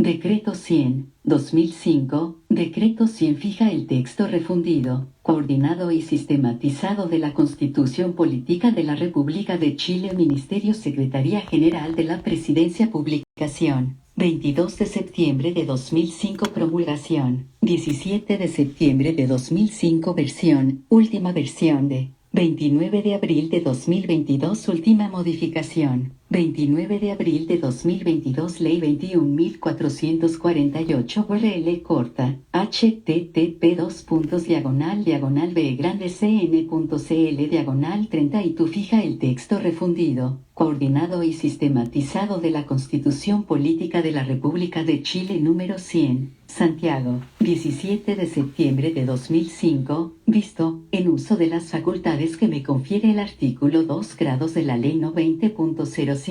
Decreto 100, 2005, Decreto 100 fija el texto refundido, coordinado y sistematizado de la Constitución Política de la República de Chile. Ministerio Secretaría General de la Presidencia. Publicación 22 de septiembre de 2005. Promulgación 17 de septiembre de 2005. Versión, última versión de 29 de abril de 2022. Última modificación 29 de abril de 2022. Ley 21.448 URL corta http://b-cn.cl/30 y tú fija el texto refundido, coordinado y sistematizado de la Constitución Política de la República de Chile número 100, Santiago, 17 de septiembre de 2005, visto, en uso de las facultades que me confiere el artículo 2 grados de la Ley No. 20.050,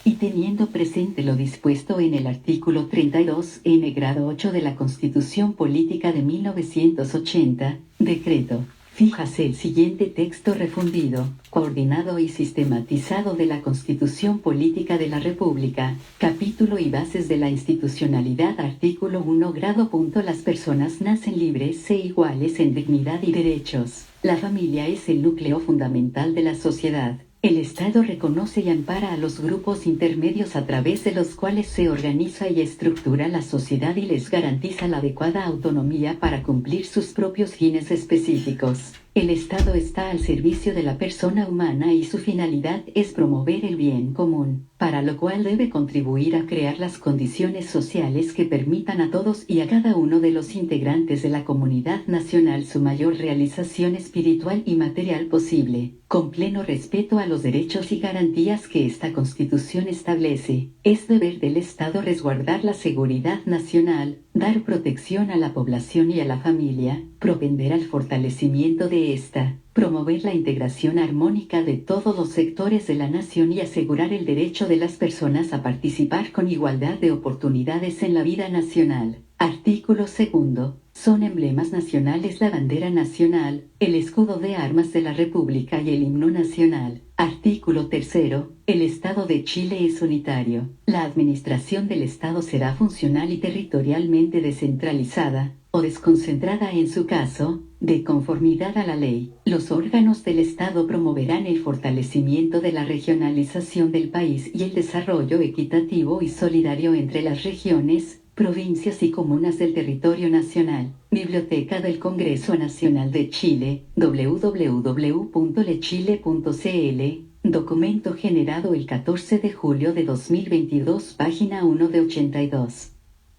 y teniendo presente lo dispuesto en el artículo 32 N grado 8 de la Constitución Política de 1980, decreto. Fíjase el siguiente texto refundido, coordinado y sistematizado de la Constitución Política de la República, capítulo y bases de la institucionalidad. Artículo 1 grado. Las personas nacen libres e iguales en dignidad y derechos. La familia es el núcleo fundamental de la sociedad. El Estado reconoce y ampara a los grupos intermedios a través de los cuales se organiza y estructura la sociedad y les garantiza la adecuada autonomía para cumplir sus propios fines específicos. El Estado está al servicio de la persona humana y su finalidad es promover el bien común, para lo cual debe contribuir a crear las condiciones sociales que permitan a todos y a cada uno de los integrantes de la comunidad nacional su mayor realización espiritual y material posible, con pleno respeto a los derechos y garantías que esta Constitución establece. Es deber del Estado resguardar la seguridad nacional, dar protección a la población y a la familia, propender al fortalecimiento de esta, promover la integración armónica de todos los sectores de la nación y asegurar el derecho de las personas a participar con igualdad de oportunidades en la vida nacional. Artículo 2. Son emblemas nacionales la bandera nacional, el escudo de armas de la República y el himno nacional. Artículo 3. El Estado de Chile es unitario. La administración del Estado será funcional y territorialmente descentralizada, o desconcentrada en su caso, de conformidad a la ley. Los órganos del Estado promoverán el fortalecimiento de la regionalización del país y el desarrollo equitativo y solidario entre las regiones, provincias y comunas del territorio nacional. Biblioteca del Congreso Nacional de Chile, www.lechile.cl, documento generado el 14 de julio de 2022, página 1 de 82.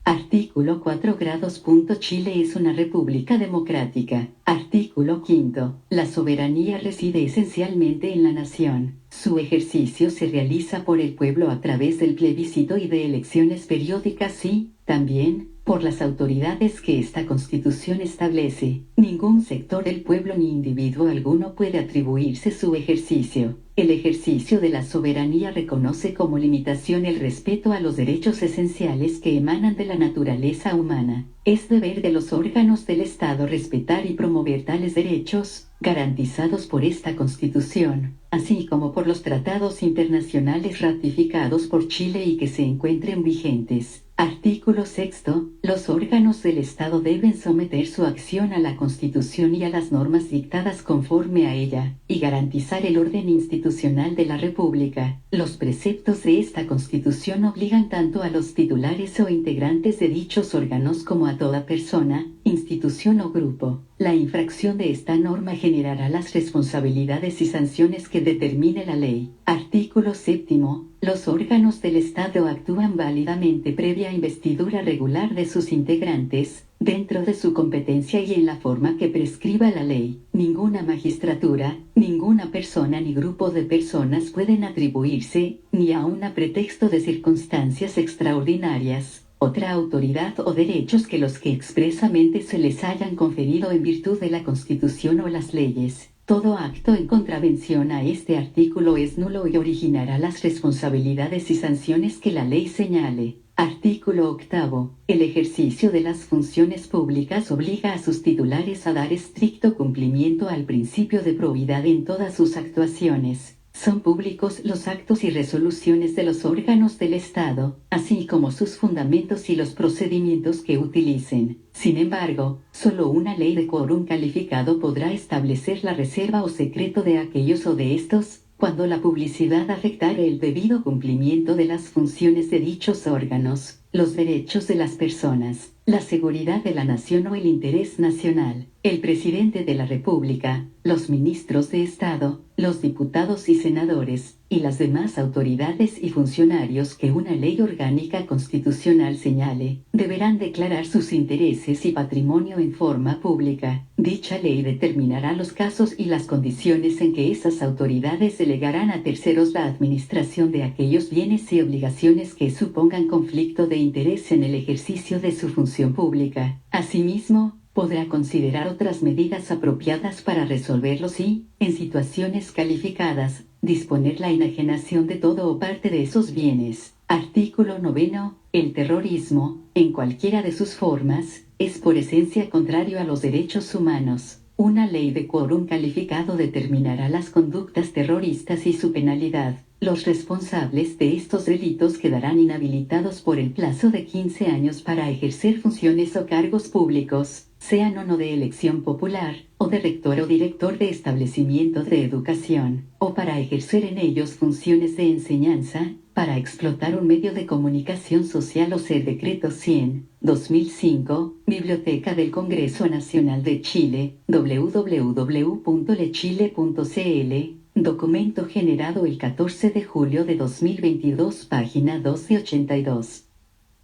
Artículo 4 grados. Chile es una república democrática. Artículo 5. La soberanía reside esencialmente en la nación. Su ejercicio se realiza por el pueblo a través del plebiscito y de elecciones periódicas y, también, por las autoridades que esta Constitución establece. Ningún sector del pueblo ni individuo alguno puede atribuirse su ejercicio. El ejercicio de la soberanía reconoce como limitación el respeto a los derechos esenciales que emanan de la naturaleza humana. Es deber de los órganos del Estado respetar y promover tales derechos, garantizados por esta Constitución, así como por los tratados internacionales ratificados por Chile y que se encuentren vigentes. Artículo 6. Los órganos del Estado deben someter su acción a la Constitución y a las normas dictadas conforme a ella, y garantizar el orden institucional de la República. Los preceptos de esta Constitución obligan tanto a los titulares o integrantes de dichos órganos como a toda persona, institución o grupo. La infracción de esta norma generará las responsabilidades y sanciones que determine la ley. Artículo 7. Los órganos del Estado actúan válidamente previa investidura regular de sus integrantes, dentro de su competencia y en la forma que prescriba la ley. Ninguna magistratura, ninguna persona ni grupo de personas pueden atribuirse, ni aun a pretexto de circunstancias extraordinarias, otra autoridad o derechos que los que expresamente se les hayan conferido en virtud de la Constitución o las leyes. Todo acto en contravención a este artículo es nulo y originará las responsabilidades y sanciones que la ley señale. Artículo 8. El ejercicio de las funciones públicas obliga a sus titulares a dar estricto cumplimiento al principio de probidad en todas sus actuaciones. Son públicos los actos y resoluciones de los órganos del Estado, así como sus fundamentos y los procedimientos que utilicen. Sin embargo, solo una ley de quórum calificado podrá establecer la reserva o secreto de aquellos o de estos, cuando la publicidad afectare el debido cumplimiento de las funciones de dichos órganos, los derechos de las personas, la seguridad de la nación o el interés nacional. El presidente de la República, los ministros de Estado, los diputados y senadores, y las demás autoridades y funcionarios que una ley orgánica constitucional señale, deberán declarar sus intereses y patrimonio en forma pública. Dicha ley determinará los casos y las condiciones en que esas autoridades delegarán a terceros la administración de aquellos bienes y obligaciones que supongan conflicto de interés en el ejercicio de su función pública. Asimismo, podrá considerar otras medidas apropiadas para resolverlos y, en situaciones calificadas, disponer la enajenación de todo o parte de esos bienes. Artículo 9. El terrorismo, en cualquiera de sus formas, es por esencia contrario a los derechos humanos. Una ley de quórum calificado determinará las conductas terroristas y su penalidad. Los responsables de estos delitos quedarán inhabilitados por el plazo de 15 años para ejercer funciones o cargos públicos, sean o no de elección popular, o de rector o director de establecimiento de educación, o para ejercer en ellos funciones de enseñanza, para explotar un medio de comunicación social o ser decreto 100, 2005, Biblioteca del Congreso Nacional de Chile, www.lechile.cl, documento generado el 14 de julio de 2022, página 282.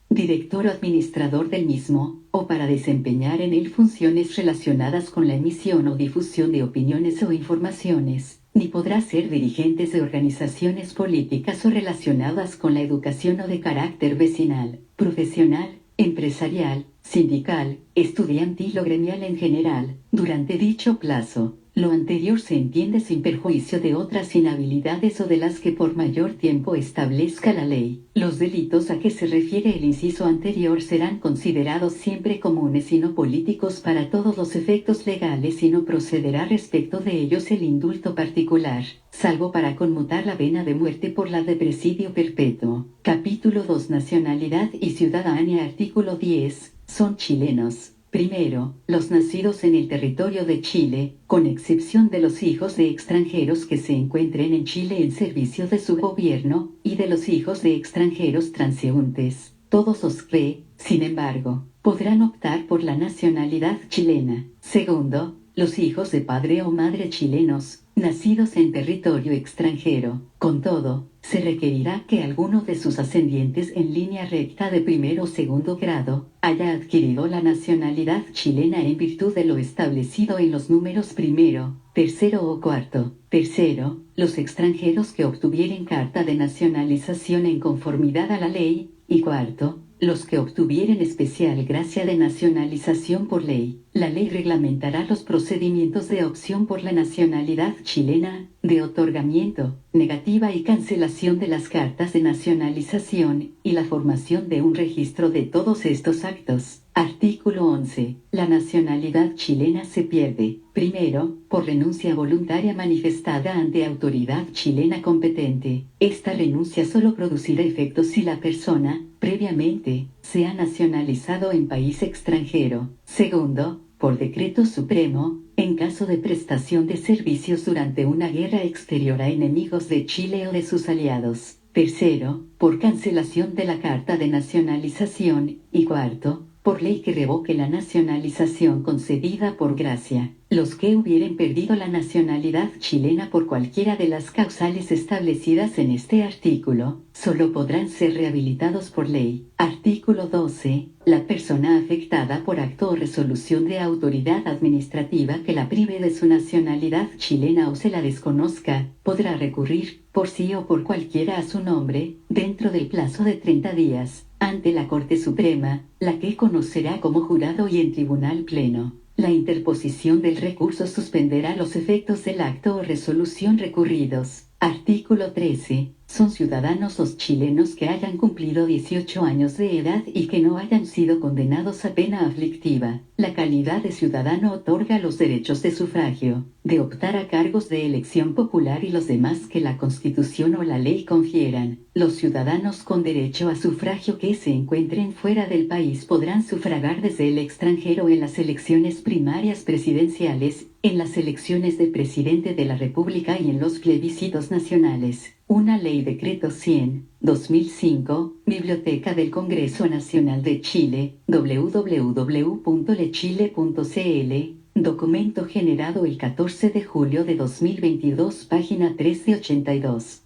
Director o administrador del mismo, o para desempeñar en él funciones relacionadas con la emisión o difusión de opiniones o informaciones, ni podrá ser dirigentes de organizaciones políticas o relacionadas con la educación o de carácter vecinal, profesional, empresarial, sindical, estudiantil o gremial en general, durante dicho plazo. Lo anterior se entiende sin perjuicio de otras inhabilidades o de las que por mayor tiempo establezca la ley. Los delitos a que se refiere el inciso anterior serán considerados siempre comunes y no políticos para todos los efectos legales y no procederá respecto de ellos el indulto particular, salvo para conmutar la pena de muerte por la de presidio perpetuo. Capítulo 2. Nacionalidad y ciudadanía. Artículo 10. Son chilenos. Primero, los nacidos en el territorio de Chile, con excepción de los hijos de extranjeros que se encuentren en Chile en servicio de su gobierno, y de los hijos de extranjeros transeúntes. Todos los que, sin embargo, podrán optar por la nacionalidad chilena. Segundo, los hijos de padre o madre chilenos, nacidos en territorio extranjero. Con todo, se requerirá que alguno de sus ascendientes en línea recta de primer o segundo grado haya adquirido la nacionalidad chilena en virtud de lo establecido en los números primero, tercero o cuarto. Tercero, los extranjeros que obtuvieren carta de nacionalización en conformidad a la ley, y cuarto, los que obtuvieren especial gracia de nacionalización por ley. La ley reglamentará los procedimientos de opción por la nacionalidad chilena, de otorgamiento, negativa y cancelación de las cartas de nacionalización, y la formación de un registro de todos estos actos. Artículo 11. La nacionalidad chilena se pierde, primero, por renuncia voluntaria manifestada ante autoridad chilena competente. Esta renuncia solo producirá efectos si la persona, previamente, se ha nacionalizado en país extranjero. Segundo, por decreto supremo, en caso de prestación de servicios durante una guerra exterior a enemigos de Chile o de sus aliados. Tercero, por cancelación de la carta de nacionalización. Y cuarto, por ley que revoque la nacionalización concedida por gracia. Los que hubieren perdido la nacionalidad chilena por cualquiera de las causales establecidas en este artículo, solo podrán ser rehabilitados por ley. Artículo 12. La persona afectada por acto o resolución de autoridad administrativa que la prive de su nacionalidad chilena o se la desconozca, podrá recurrir, por sí o por cualquiera a su nombre, dentro del plazo de 30 días, ante la Corte Suprema, la que conocerá como jurado y en tribunal pleno. La interposición del recurso suspenderá los efectos del acto o resolución recurridos. Artículo 13. son ciudadanos los chilenos que hayan cumplido 18 años de edad y que no hayan sido condenados a pena aflictiva. La calidad de ciudadano otorga los derechos de sufragio, de optar a cargos de elección popular y los demás que la Constitución o la ley confieran. Los ciudadanos con derecho a sufragio que se encuentren fuera del país podrán sufragar desde el extranjero en las elecciones primarias presidenciales, en las elecciones de presidente de la República y en los plebiscitos nacionales. Una ley Decreto 100, 2005, Biblioteca del Congreso Nacional de Chile, www.lechile.cl, documento generado el 14 de julio de 2022, página 3 de 82.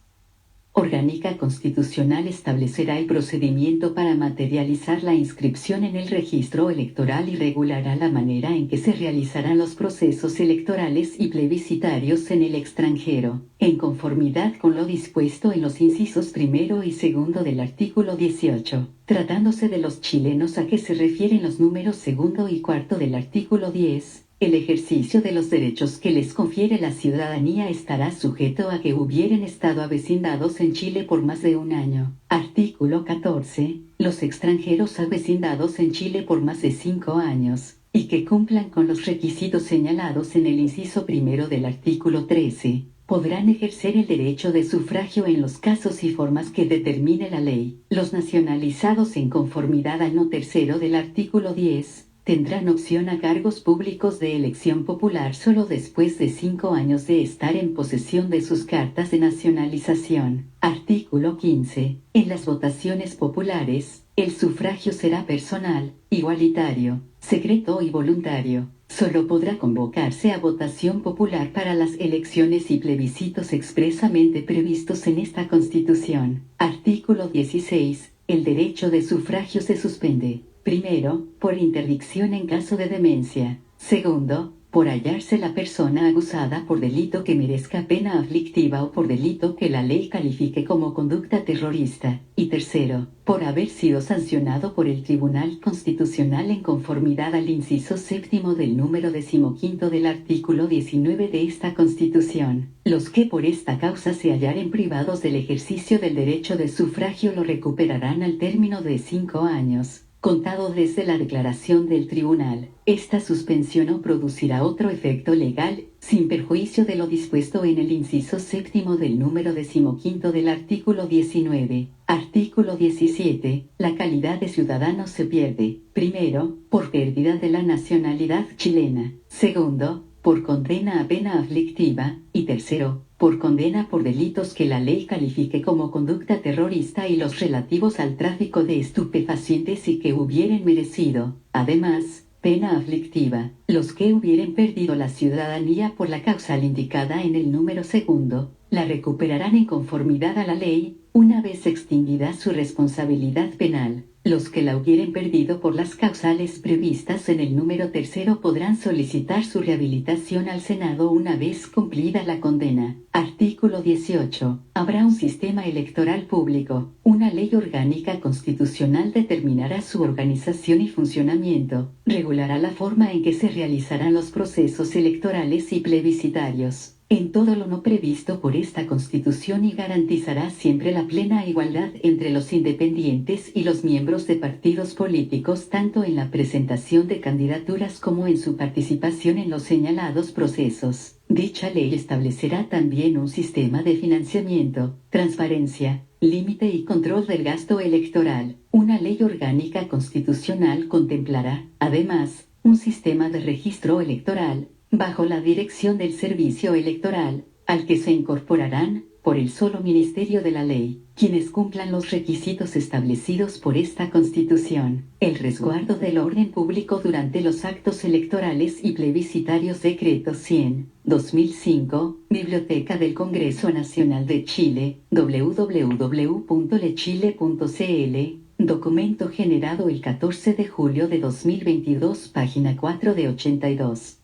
Orgánica Constitucional establecerá el procedimiento para materializar la inscripción en el registro electoral y regulará la manera en que se realizarán los procesos electorales y plebiscitarios en el extranjero, en conformidad con lo dispuesto en los incisos primero y segundo del artículo 18, tratándose de los chilenos a que se refieren los números segundo y cuarto del artículo 10. El ejercicio de los derechos que les confiere la ciudadanía estará sujeto a que hubieren estado avecindados en Chile por más de un año. Artículo 14. Los extranjeros avecindados en Chile por más de 5 años, y que cumplan con los requisitos señalados en el inciso primero del artículo 13, podrán ejercer el derecho de sufragio en los casos y formas que determine la ley. Los nacionalizados en conformidad al no tercero del artículo 10, tendrán opción a cargos públicos de elección popular solo después de 5 años de estar en posesión de sus cartas de nacionalización. Artículo 15. En las votaciones populares, el sufragio será personal, igualitario, secreto y voluntario. Solo podrá convocarse a votación popular para las elecciones y plebiscitos expresamente previstos en esta Constitución. Artículo 16. El derecho de sufragio se suspende. Primero, por interdicción en caso de demencia. Segundo, por hallarse la persona acusada por delito que merezca pena aflictiva o por delito que la ley califique como conducta terrorista. Y tercero, por haber sido sancionado por el Tribunal Constitucional en conformidad al inciso séptimo del número 15 del artículo 19 de esta Constitución. Los que por esta causa se hallaren privados del ejercicio del derecho de sufragio lo recuperarán al término de 5 años. Contado desde la declaración del tribunal, esta suspensión no producirá otro efecto legal, sin perjuicio de lo dispuesto en el inciso séptimo del número 15 del artículo 19. Artículo 17. La calidad de ciudadano se pierde, primero, por pérdida de la nacionalidad chilena, segundo, por condena a pena aflictiva, y tercero, por condena por delitos que la ley califique como conducta terrorista y los relativos al tráfico de estupefacientes y que hubieren merecido, además, pena aflictiva, los que hubieren perdido la ciudadanía por la causal indicada en el número segundo, la recuperarán en conformidad a la ley, una vez extinguida su responsabilidad penal. Los que la hubieren perdido por las causales previstas en el número tercero podrán solicitar su rehabilitación al Senado una vez cumplida la condena. Artículo 18. Habrá un sistema electoral público. Una ley orgánica constitucional determinará su organización y funcionamiento, regulará la forma en que se realizarán los procesos electorales y plebiscitarios, en todo lo no previsto por esta Constitución y garantizará siempre la plena igualdad entre los independientes y los miembros de partidos políticos tanto en la presentación de candidaturas como en su participación en los señalados procesos. Dicha ley establecerá también un sistema de financiamiento, transparencia, límite y control del gasto electoral. Una ley orgánica constitucional contemplará, además, un sistema de registro electoral, bajo la dirección del Servicio Electoral, al que se incorporarán, por el solo Ministerio de la Ley, quienes cumplan los requisitos establecidos por esta Constitución. El resguardo del orden público durante los actos electorales y plebiscitarios. Decreto 100, 2005, Biblioteca del Congreso Nacional de Chile, www.lechile.cl, documento generado el 14 de julio de 2022, página 4 de 82.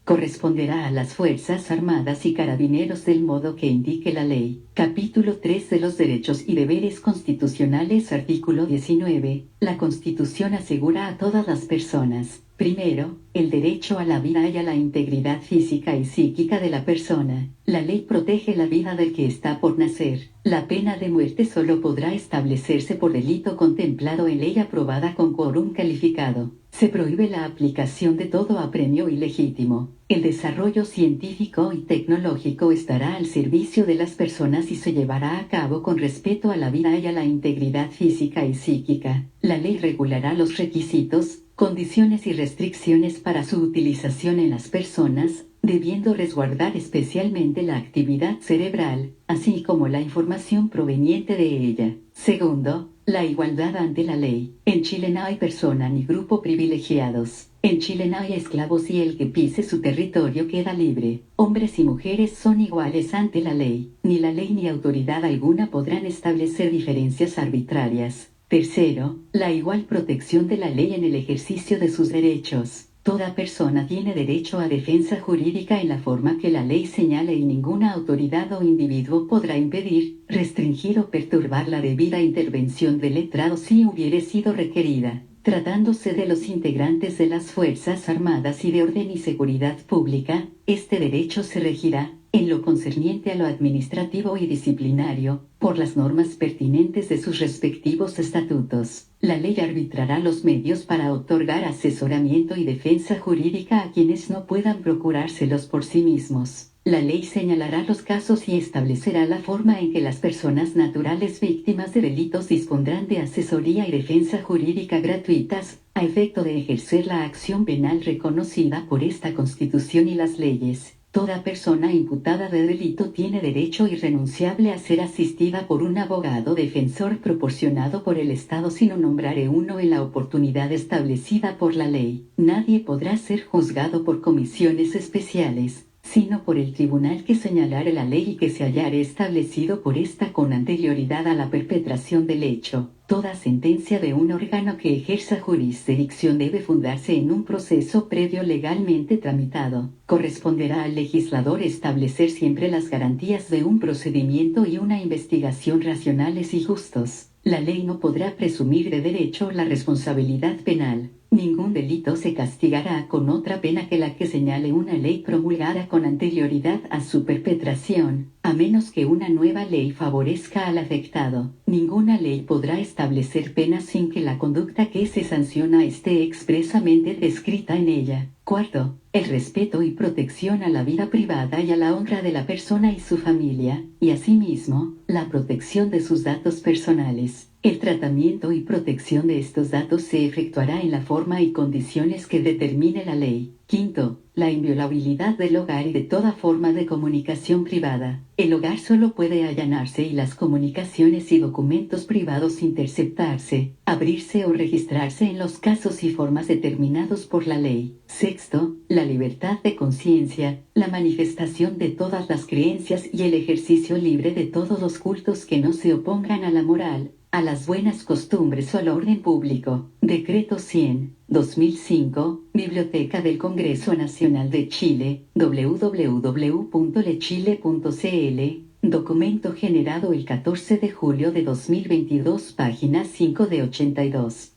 Corresponderá a las Fuerzas Armadas y Carabineros del modo que indique la ley. Capítulo 3 de los Derechos y Deberes Constitucionales. Artículo 19. La Constitución asegura a todas las personas, Primero, el derecho a la vida y a la integridad física y psíquica de la persona. La ley protege la vida del que está por nacer. La pena de muerte solo podrá establecerse por delito contemplado en ley aprobada con quórum calificado. Se prohíbe la aplicación de todo apremio ilegítimo. El desarrollo científico y tecnológico estará al servicio de las personas y se llevará a cabo con respeto a la vida y a la integridad física y psíquica. La ley regulará los requisitos, condiciones y restricciones para su utilización en las personas, debiendo resguardar especialmente la actividad cerebral, así como la información proveniente de ella. Segundo, la igualdad ante la ley. En Chile no hay persona ni grupo privilegiados. En Chile no hay esclavos y el que pise su territorio queda libre. Hombres y mujeres son iguales ante la ley. Ni la ley ni autoridad alguna podrán establecer diferencias arbitrarias. Tercero, la igual protección de la ley en el ejercicio de sus derechos. Toda persona tiene derecho a defensa jurídica en la forma que la ley señale y ninguna autoridad o individuo podrá impedir, restringir o perturbar la debida intervención del letrado si hubiere sido requerida. Tratándose de los integrantes de las Fuerzas Armadas y de Orden y Seguridad Pública, este derecho se regirá, en lo concerniente a lo administrativo y disciplinario, por las normas pertinentes de sus respectivos estatutos. La ley arbitrará los medios para otorgar asesoramiento y defensa jurídica a quienes no puedan procurárselos por sí mismos. La ley señalará los casos y establecerá la forma en que las personas naturales víctimas de delitos dispondrán de asesoría y defensa jurídica gratuitas, a efecto de ejercer la acción penal reconocida por esta Constitución y las leyes. Toda persona imputada de delito tiene derecho irrenunciable a ser asistida por un abogado defensor proporcionado por el Estado si no nombrare uno en la oportunidad establecida por la ley. Nadie podrá ser juzgado por comisiones especiales, sino por el tribunal que señalare la ley y que se hallare establecido por ésta con anterioridad a la perpetración del hecho. Toda sentencia de un órgano que ejerza jurisdicción debe fundarse en un proceso previo legalmente tramitado. Corresponderá al legislador establecer siempre las garantías de un procedimiento y una investigación racionales y justos. La ley no podrá presumir de derecho la responsabilidad penal. Ningún delito se castigará con otra pena que la que señale una ley promulgada con anterioridad a su perpetración, a menos que una nueva ley favorezca al afectado. Ninguna ley podrá establecer penas sin que la conducta que se sanciona esté expresamente descrita en ella. Cuarto, el respeto y protección a la vida privada y a la honra de la persona y su familia, y asimismo, la protección de sus datos personales. El tratamiento y protección de estos datos se efectuará en la forma y condiciones que determine la ley. Quinto, la inviolabilidad del hogar y de toda forma de comunicación privada. El hogar solo puede allanarse y las comunicaciones y documentos privados interceptarse, abrirse o registrarse en los casos y formas determinados por la ley. Sexto, la libertad de conciencia, la manifestación de todas las creencias y el ejercicio libre de todos los cultos que no se opongan a la moral, a las buenas costumbres o al orden público. Decreto 100, 2005, Biblioteca del Congreso Nacional de Chile, www.lechile.cl, documento generado el 14 de julio de 2022, página 5 de 82.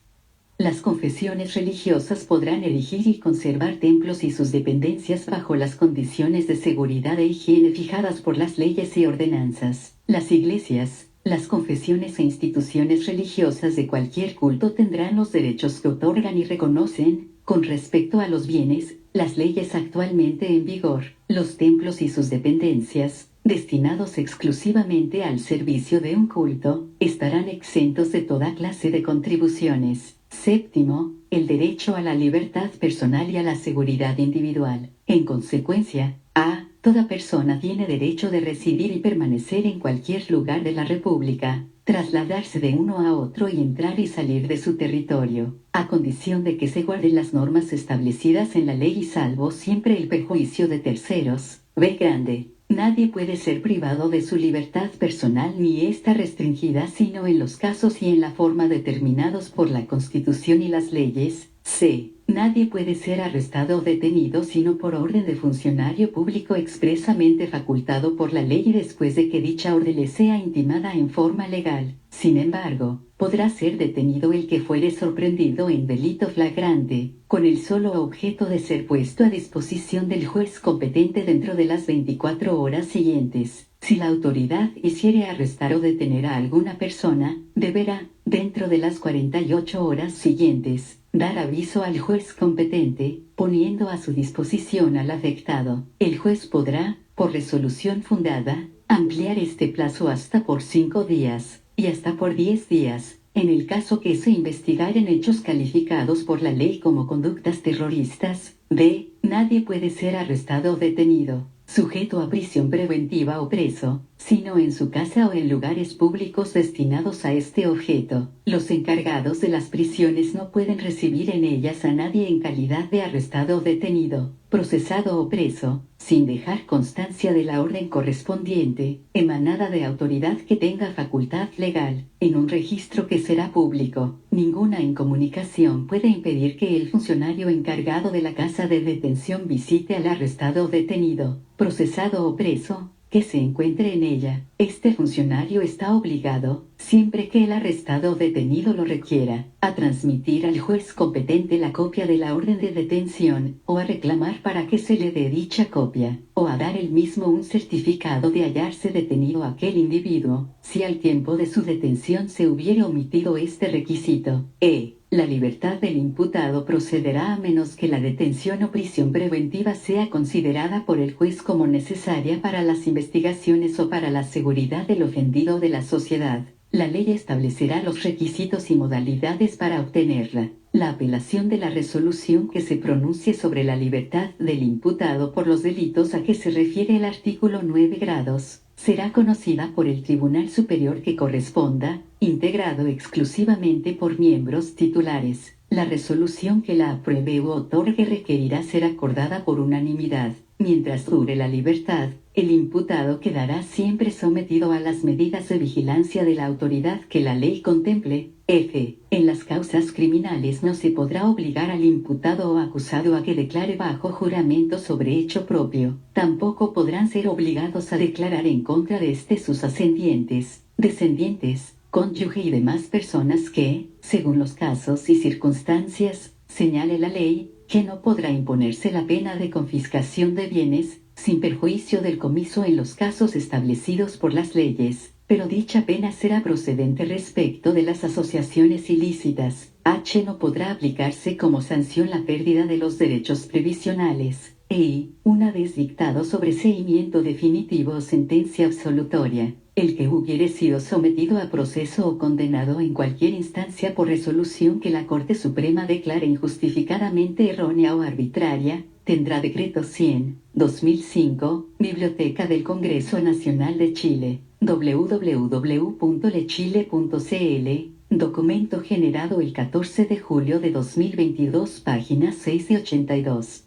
Las confesiones religiosas podrán erigir y conservar templos y sus dependencias bajo las condiciones de seguridad e higiene fijadas por las leyes y ordenanzas. Las iglesias, las confesiones e instituciones religiosas de cualquier culto tendrán los derechos que otorgan y reconocen, con respecto a los bienes, las leyes actualmente en vigor. Los templos y sus dependencias, destinados exclusivamente al servicio de un culto, estarán exentos de toda clase de contribuciones. Séptimo, el derecho a la libertad personal y a la seguridad individual. En consecuencia, a. Toda persona tiene derecho de residir y permanecer en cualquier lugar de la República, trasladarse de uno a otro y entrar y salir de su territorio, a condición de que se guarden las normas establecidas en la ley y salvo siempre el perjuicio de terceros. B. Grande. Nadie puede ser privado de su libertad personal ni está restringida sino en los casos y en la forma determinados por la Constitución y las leyes, C. Nadie puede ser arrestado o detenido sino por orden de funcionario público expresamente facultado por la ley y después de que dicha orden le sea intimada en forma legal. Sin embargo, podrá ser detenido el que fuere sorprendido en delito flagrante, con el solo objeto de ser puesto a disposición del juez competente dentro de las 24 horas siguientes. Si la autoridad hiciere arrestar o detener a alguna persona, deberá, dentro de las 48 horas siguientes, dar aviso al juez competente, poniendo a su disposición al afectado. El juez podrá, por resolución fundada, ampliar este plazo hasta por 5 días, y hasta por 10 días, en el caso que se investigaren hechos calificados por la ley como conductas terroristas. D. Nadie puede ser arrestado o detenido, sujeto a prisión preventiva o preso, sino en su casa o en lugares públicos destinados a este objeto. Los encargados de las prisiones no pueden recibir en ellas a nadie en calidad de arrestado o detenido, procesado o preso, sin dejar constancia de la orden correspondiente, emanada de autoridad que tenga facultad legal, en un registro que será público. Ninguna incomunicación puede impedir que el funcionario encargado de la casa de detención visite al arrestado o detenido, procesado o preso, que se encuentre en ella. Este funcionario está obligado, siempre que el arrestado o detenido lo requiera, a transmitir al juez competente la copia de la orden de detención, o a reclamar para que se le dé dicha copia, o a dar él mismo un certificado de hallarse detenido aquel individuo, si al tiempo de su detención se hubiere omitido este requisito. La libertad del imputado procederá a menos que la detención o prisión preventiva sea considerada por el juez como necesaria para las investigaciones o para la seguridad del ofendido o de la sociedad. La ley establecerá los requisitos y modalidades para obtenerla. La apelación de la resolución que se pronuncie sobre la libertad del imputado por los delitos a que se refiere el artículo 9 grados, será conocida por el Tribunal Superior que corresponda, integrado exclusivamente por miembros titulares. La resolución que la apruebe u otorgue requerirá ser acordada por unanimidad. Mientras dure la libertad, el imputado quedará siempre sometido a las medidas de vigilancia de la autoridad que la ley contemple. En las causas criminales no se podrá obligar al imputado o acusado a que declare bajo juramento sobre hecho propio. Tampoco podrán ser obligados a declarar en contra de sus ascendientes, descendientes, cónyuge y demás personas que, según los casos y circunstancias, señale la ley, que no podrá imponerse la pena de confiscación de bienes, sin perjuicio del comiso en los casos establecidos por las leyes, pero dicha pena será procedente respecto de las asociaciones ilícitas. No podrá aplicarse como sanción la pérdida de los derechos previsionales. Una vez dictado sobreseimiento definitivo o sentencia absolutoria, el que hubiere sido sometido a proceso o condenado en cualquier instancia por resolución que la Corte Suprema declare injustificadamente errónea o arbitraria, tendrá decreto 100/2005, Biblioteca del Congreso Nacional de Chile, www.lechile.cl, documento generado el 14 de julio de 2022, páginas 6 y 82.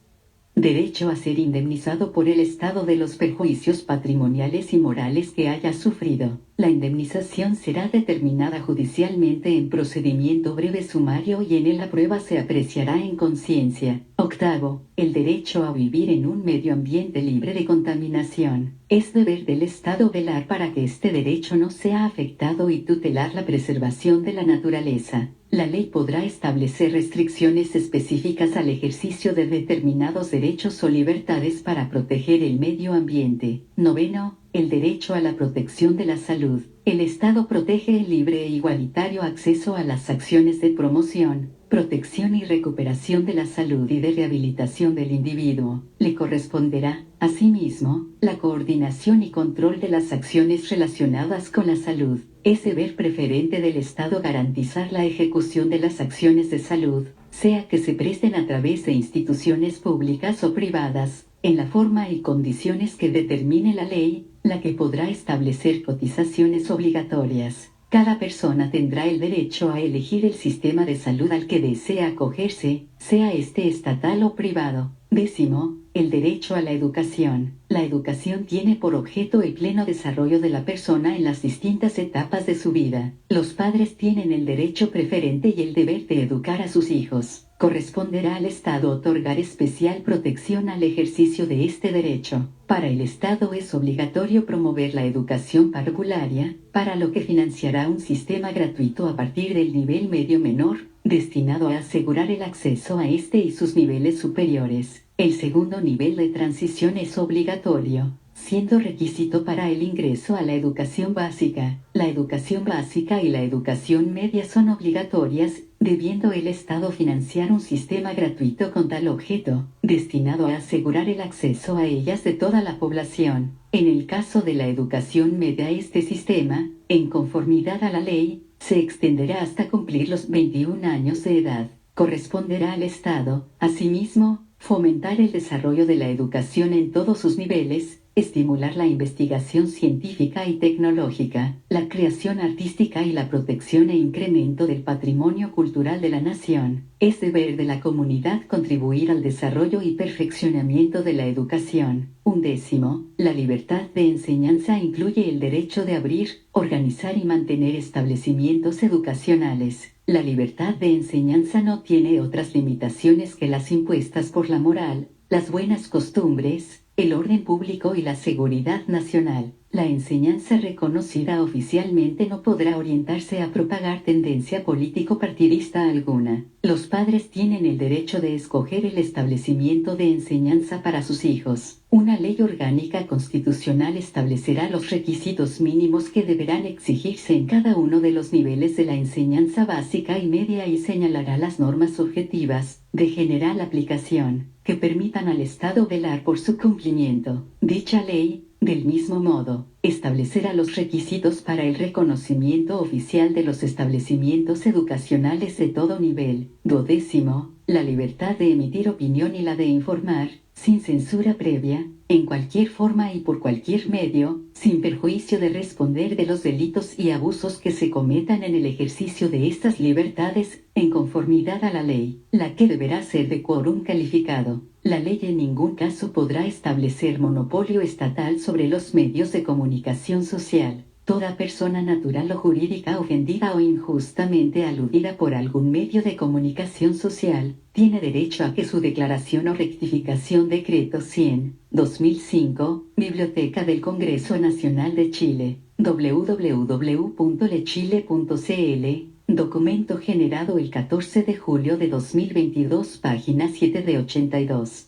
Derecho a ser indemnizado por el Estado de los perjuicios patrimoniales y morales que haya sufrido. La indemnización será determinada judicialmente en procedimiento breve sumario y en él la prueba se apreciará en conciencia. Octavo, el derecho a vivir en un medio ambiente libre de contaminación. Es deber del Estado velar para que este derecho no sea afectado y tutelar la preservación de la naturaleza. La ley podrá establecer restricciones específicas al ejercicio de determinados derechos o libertades para proteger el medio ambiente. Noveno, el derecho a la protección de la salud. El Estado protege el libre e igualitario acceso a las acciones de promoción, protección y recuperación de la salud y de rehabilitación del individuo. Le corresponderá, asimismo, la coordinación y control de las acciones relacionadas con la salud. Es deber preferente del Estado garantizar la ejecución de las acciones de salud, sea que se presten a través de instituciones públicas o privadas, en la forma y condiciones que determine la ley, la que podrá establecer cotizaciones obligatorias. Cada persona tendrá el derecho a elegir el sistema de salud al que desea acogerse, sea este estatal o privado. Décimo, el derecho a la educación. La educación tiene por objeto el pleno desarrollo de la persona en las distintas etapas de su vida. Los padres tienen el derecho preferente y el deber de educar a sus hijos. Corresponderá al Estado otorgar especial protección al ejercicio de este derecho. Para el Estado es obligatorio promover la educación parvularia, para lo que financiará un sistema gratuito a partir del nivel medio menor, destinado a asegurar el acceso a este y sus niveles superiores. El segundo nivel de transición es obligatorio, siendo requisito para el ingreso a la educación básica. La educación básica y la educación media son obligatorias, debiendo el Estado financiar un sistema gratuito con tal objeto, destinado a asegurar el acceso a ellas de toda la población. En el caso de la educación media, este sistema, en conformidad a la ley, se extenderá hasta cumplir los 21 años de edad. Corresponderá al Estado, asimismo, fomentar el desarrollo de la educación en todos sus niveles, estimular la investigación científica y tecnológica, la creación artística y la protección e incremento del patrimonio cultural de la nación. Es deber de la comunidad contribuir al desarrollo y perfeccionamiento de la educación. 11. La libertad de enseñanza incluye el derecho de abrir, organizar y mantener establecimientos educacionales. La libertad de enseñanza no tiene otras limitaciones que las impuestas por la moral, las buenas costumbres, el orden público y la seguridad nacional. La enseñanza reconocida oficialmente no podrá orientarse a propagar tendencia político-partidista alguna. Los padres tienen el derecho de escoger el establecimiento de enseñanza para sus hijos. Una ley orgánica constitucional establecerá los requisitos mínimos que deberán exigirse en cada uno de los niveles de la enseñanza básica y media y señalará las normas objetivas, de general aplicación, que permitan al Estado velar por su cumplimiento. Dicha ley, del mismo modo, establecerá los requisitos para el reconocimiento oficial de los establecimientos educacionales de todo nivel. 12. La libertad de emitir opinión y la de informar, sin censura previa, en cualquier forma y por cualquier medio, sin perjuicio de responder de los delitos y abusos que se cometan en el ejercicio de estas libertades, en conformidad a la ley, la que deberá ser de quórum calificado. La ley en ningún caso podrá establecer monopolio estatal sobre los medios de comunicación social. Toda persona natural o jurídica ofendida o injustamente aludida por algún medio de comunicación social, tiene derecho a que su declaración o rectificación Decreto 100/2005, Biblioteca del Congreso Nacional de Chile, www.lechile.cl, documento generado el 14 de julio de 2022, página 7 de 82.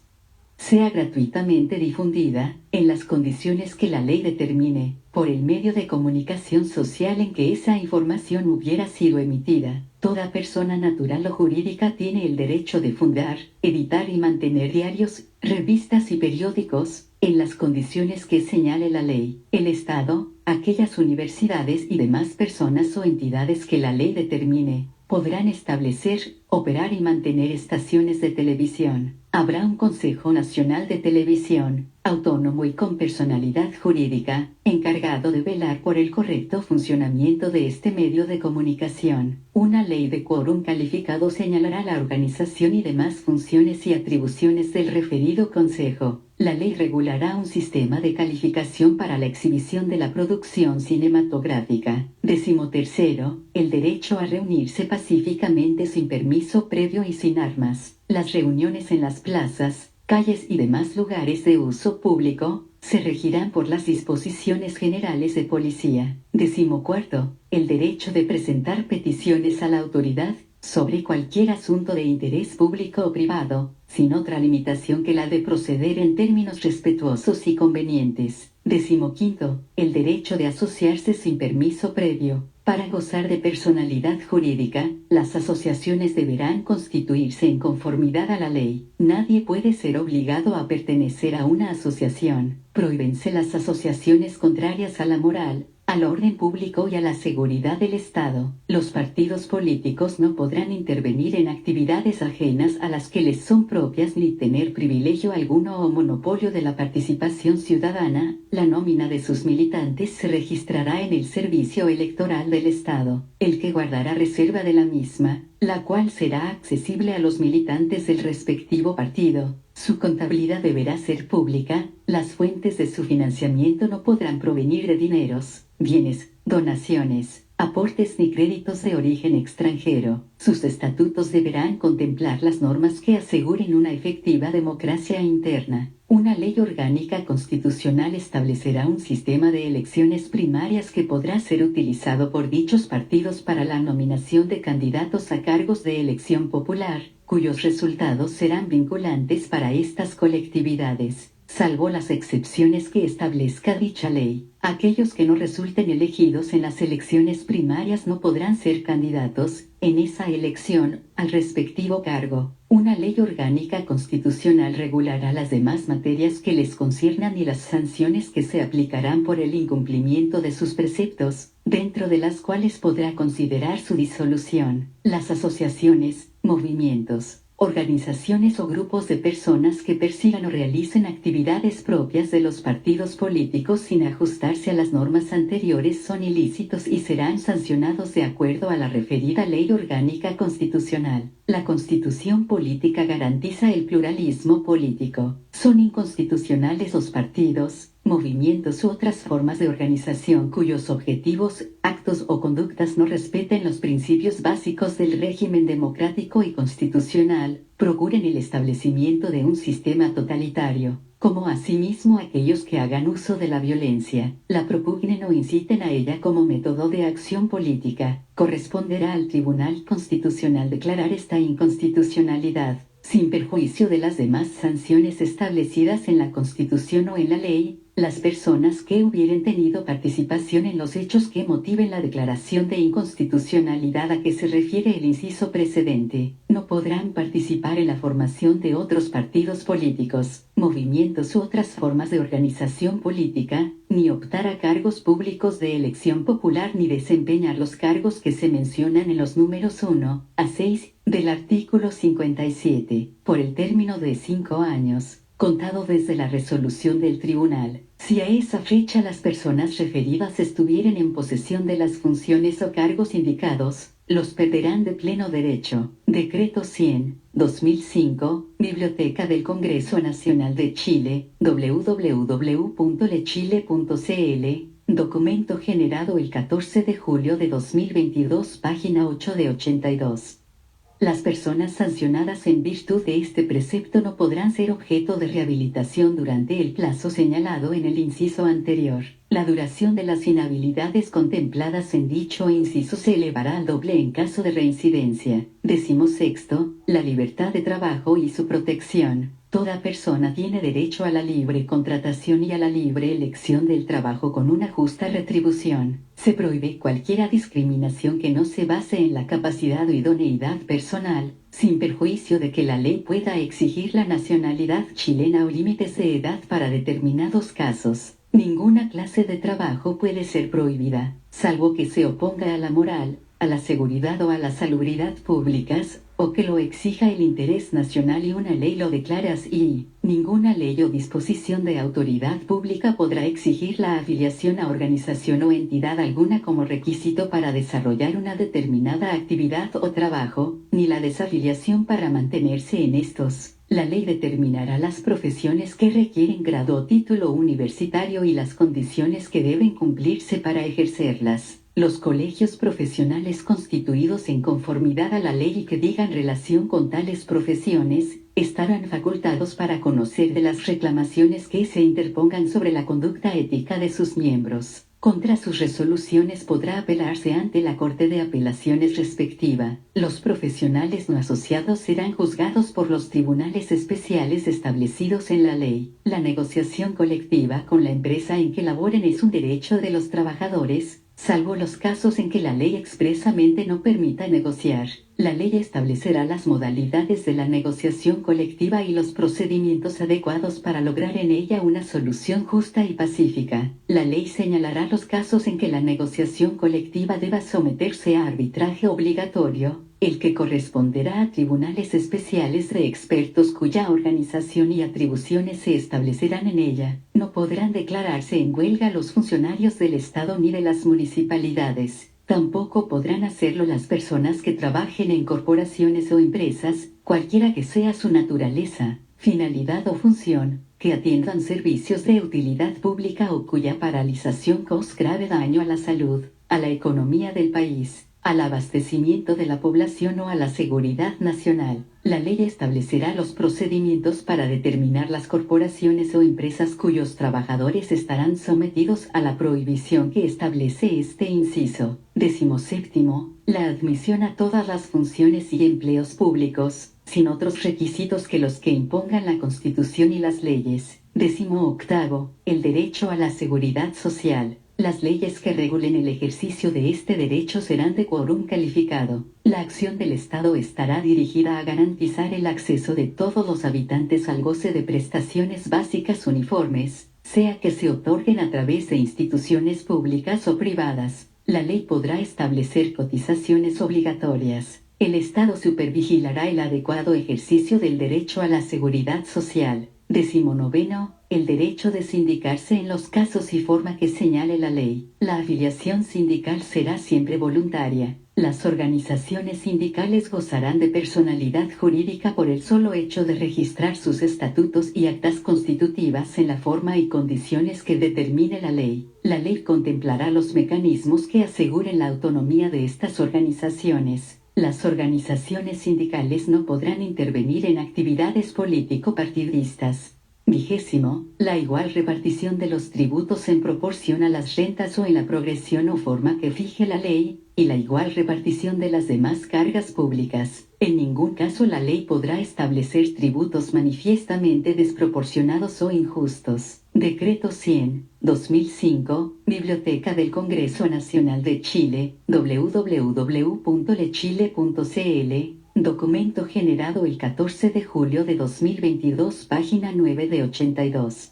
Sea gratuitamente difundida, en las condiciones que la ley determine, por el medio de comunicación social en que esa información hubiera sido emitida. Toda persona natural o jurídica tiene el derecho de fundar, editar y mantener diarios, revistas y periódicos, en las condiciones que señale la ley. El Estado, aquellas universidades y demás personas o entidades que la ley determine, podrán establecer, operar y mantener estaciones de televisión. Habrá un Consejo Nacional de Televisión, autónomo y con personalidad jurídica, encargado de velar por el correcto funcionamiento de este medio de comunicación. Una ley de quórum calificado señalará la organización y demás funciones y atribuciones del referido Consejo. La ley regulará un sistema de calificación para la exhibición de la producción cinematográfica. 13. El derecho a reunirse pacíficamente sin permiso previo y sin armas. Las reuniones en las plazas, calles y demás lugares de uso público, se regirán por las disposiciones generales de policía. 14. El derecho de presentar peticiones a la autoridad, sobre cualquier asunto de interés público o privado, sin otra limitación que la de proceder en términos respetuosos y convenientes. 15. El derecho de asociarse sin permiso previo. Para gozar de personalidad jurídica, las asociaciones deberán constituirse en conformidad a la ley. Nadie puede ser obligado a pertenecer a una asociación. Prohíbense las asociaciones contrarias a la moral, al orden público y a la seguridad del Estado. Los partidos políticos no podrán intervenir en actividades ajenas a las que les son propias ni tener privilegio alguno o monopolio de la participación ciudadana. La nómina de sus militantes se registrará en el Servicio Electoral del Estado, el que guardará reserva de la misma, la cual será accesible a los militantes del respectivo partido. Su contabilidad deberá ser pública, las fuentes de su financiamiento no podrán provenir de dineros, bienes, donaciones, aportes ni créditos de origen extranjero. Sus estatutos deberán contemplar las normas que aseguren una efectiva democracia interna. Una ley orgánica constitucional establecerá un sistema de elecciones primarias que podrá ser utilizado por dichos partidos para la nominación de candidatos a cargos de elección popular, cuyos resultados serán vinculantes para estas colectividades, salvo las excepciones que establezca dicha ley. Aquellos que no resulten elegidos en las elecciones primarias no podrán ser candidatos, en esa elección, al respectivo cargo. Una ley orgánica constitucional regulará las demás materias que les conciernan y las sanciones que se aplicarán por el incumplimiento de sus preceptos, dentro de las cuales podrá considerar su disolución. Las asociaciones, movimientos, organizaciones o grupos de personas que persigan o realicen actividades propias de los partidos políticos sin ajustarse a las normas anteriores son ilícitos y serán sancionados de acuerdo a la referida ley orgánica constitucional. La Constitución política garantiza el pluralismo político. Son inconstitucionales los partidos, movimientos u otras formas de organización cuyos objetivos, actos o conductas no respeten los principios básicos del régimen democrático y constitucional, procuren el establecimiento de un sistema totalitario, como asimismo aquellos que hagan uso de la violencia, la propugnen o inciten a ella como método de acción política. Corresponderá al Tribunal Constitucional declarar esta inconstitucionalidad, sin perjuicio de las demás sanciones establecidas en la Constitución o en la ley. Las personas que hubieren tenido participación en los hechos que motiven la declaración de inconstitucionalidad a que se refiere el inciso precedente, no podrán participar en la formación de otros partidos políticos, movimientos u otras formas de organización política, ni optar a cargos públicos de elección popular ni desempeñar los cargos que se mencionan en los números 1 a 6 del artículo 57, por el término de 5 años, contado desde la resolución del tribunal. Si a esa fecha las personas referidas estuvieren en posesión de las funciones o cargos indicados, los perderán de pleno derecho. Decreto 100/2005, Biblioteca del Congreso Nacional de Chile, www.lechile.cl, documento generado el 14 de julio de 2022, página 8 de 82. Las personas sancionadas en virtud de este precepto no podrán ser objeto de rehabilitación durante el plazo señalado en el inciso anterior. La duración de las inhabilidades contempladas en dicho inciso se elevará al doble en caso de reincidencia. 16. La libertad de trabajo y su protección. Toda persona tiene derecho a la libre contratación y a la libre elección del trabajo con una justa retribución. Se prohíbe cualquier discriminación que no se base en la capacidad o idoneidad personal, sin perjuicio de que la ley pueda exigir la nacionalidad chilena o límites de edad para determinados casos. Ninguna clase de trabajo puede ser prohibida, salvo que se oponga a la moral, a la seguridad o a la salubridad públicas, o que lo exija el interés nacional y una ley lo declara así. Ninguna ley o disposición de autoridad pública podrá exigir la afiliación a organización o entidad alguna como requisito para desarrollar una determinada actividad o trabajo, ni la desafiliación para mantenerse en estos. La ley determinará las profesiones que requieren grado o título universitario y las condiciones que deben cumplirse para ejercerlas. Los colegios profesionales constituidos en conformidad a la ley y que digan relación con tales profesiones, estarán facultados para conocer de las reclamaciones que se interpongan sobre la conducta ética de sus miembros. Contra sus resoluciones podrá apelarse ante la Corte de Apelaciones respectiva. Los profesionales no asociados serán juzgados por los tribunales especiales establecidos en la ley. La negociación colectiva con la empresa en que laboren es un derecho de los trabajadores, salvo los casos en que la ley expresamente no permita negociar. La ley establecerá las modalidades de la negociación colectiva y los procedimientos adecuados para lograr en ella una solución justa y pacífica. La ley señalará los casos en que la negociación colectiva deba someterse a arbitraje obligatorio, el que corresponderá a tribunales especiales de expertos cuya organización y atribuciones se establecerán en ella. No podrán declararse en huelga los funcionarios del Estado ni de las municipalidades. Tampoco podrán hacerlo las personas que trabajen en corporaciones o empresas, cualquiera que sea su naturaleza, finalidad o función, que atiendan servicios de utilidad pública o cuya paralización cause grave daño a la salud, a la economía del país, al abastecimiento de la población o a la seguridad nacional. La ley establecerá los procedimientos para determinar las corporaciones o empresas cuyos trabajadores estarán sometidos a la prohibición que establece este inciso. 17. La admisión a todas las funciones y empleos públicos, sin otros requisitos que los que impongan la Constitución y las leyes. 18. El derecho a la seguridad social. Las leyes que regulen el ejercicio de este derecho serán de quórum calificado. La acción del Estado estará dirigida a garantizar el acceso de todos los habitantes al goce de prestaciones básicas uniformes, sea que se otorguen a través de instituciones públicas o privadas. La ley podrá establecer cotizaciones obligatorias. El Estado supervigilará el adecuado ejercicio del derecho a la seguridad social. 19. El derecho de sindicarse en los casos y forma que señale la ley. La afiliación sindical será siempre voluntaria. Las organizaciones sindicales gozarán de personalidad jurídica por el solo hecho de registrar sus estatutos y actas constitutivas en la forma y condiciones que determine la ley. La ley contemplará los mecanismos que aseguren la autonomía de estas organizaciones. Las organizaciones sindicales no podrán intervenir en actividades político-partidistas. 20. La igual repartición de los tributos en proporción a las rentas o en la progresión o forma que fije la ley, y la igual repartición de las demás cargas públicas. En ningún caso la ley podrá establecer tributos manifiestamente desproporcionados o injustos. Decreto 100, 2005, Biblioteca del Congreso Nacional de Chile, www.lechile.cl. Documento generado el 14 de julio de 2022, página 9 de 82.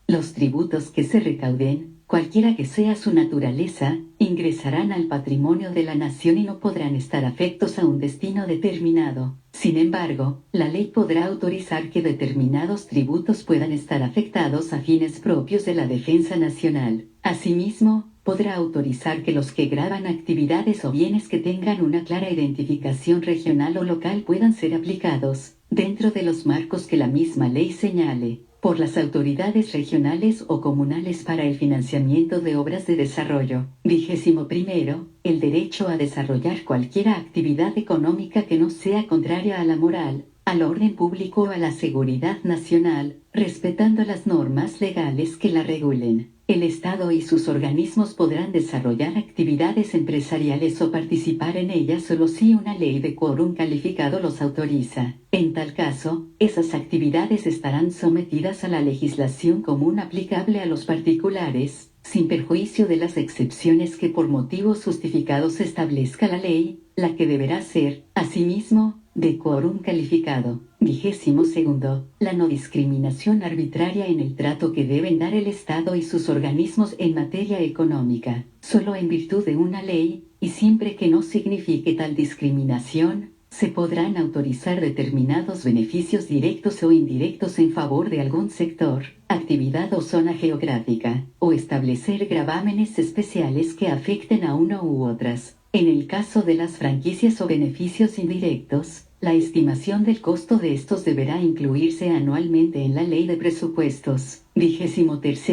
Los tributos que se recauden, cualquiera que sea su naturaleza, ingresarán al patrimonio de la nación y no podrán estar afectos a un destino determinado. Sin embargo, la ley podrá autorizar que determinados tributos puedan estar afectados a fines propios de la defensa nacional. Asimismo, podrá autorizar que los que gravan actividades o bienes que tengan una clara identificación regional o local puedan ser aplicados, dentro de los marcos que la misma ley señale, por las autoridades regionales o comunales para el financiamiento de obras de desarrollo. 21. El derecho a desarrollar cualquier actividad económica que no sea contraria a la moral, al orden público o a la seguridad nacional, respetando las normas legales que la regulen. El Estado y sus organismos podrán desarrollar actividades empresariales o participar en ellas solo si una ley de quórum calificado los autoriza. En tal caso, esas actividades estarán sometidas a la legislación común aplicable a los particulares, sin perjuicio de las excepciones que por motivos justificados establezca la ley, la que deberá ser, asimismo, de quórum calificado. 22. La no discriminación arbitraria en el trato que deben dar el Estado y sus organismos en materia económica, solo en virtud de una ley, y siempre que no signifique tal discriminación, se podrán autorizar determinados beneficios directos o indirectos en favor de algún sector, actividad o zona geográfica, o establecer gravámenes especiales que afecten a uno u otras. En el caso de las franquicias o beneficios indirectos, la estimación del costo de estos deberá incluirse anualmente en la Ley de Presupuestos. 23.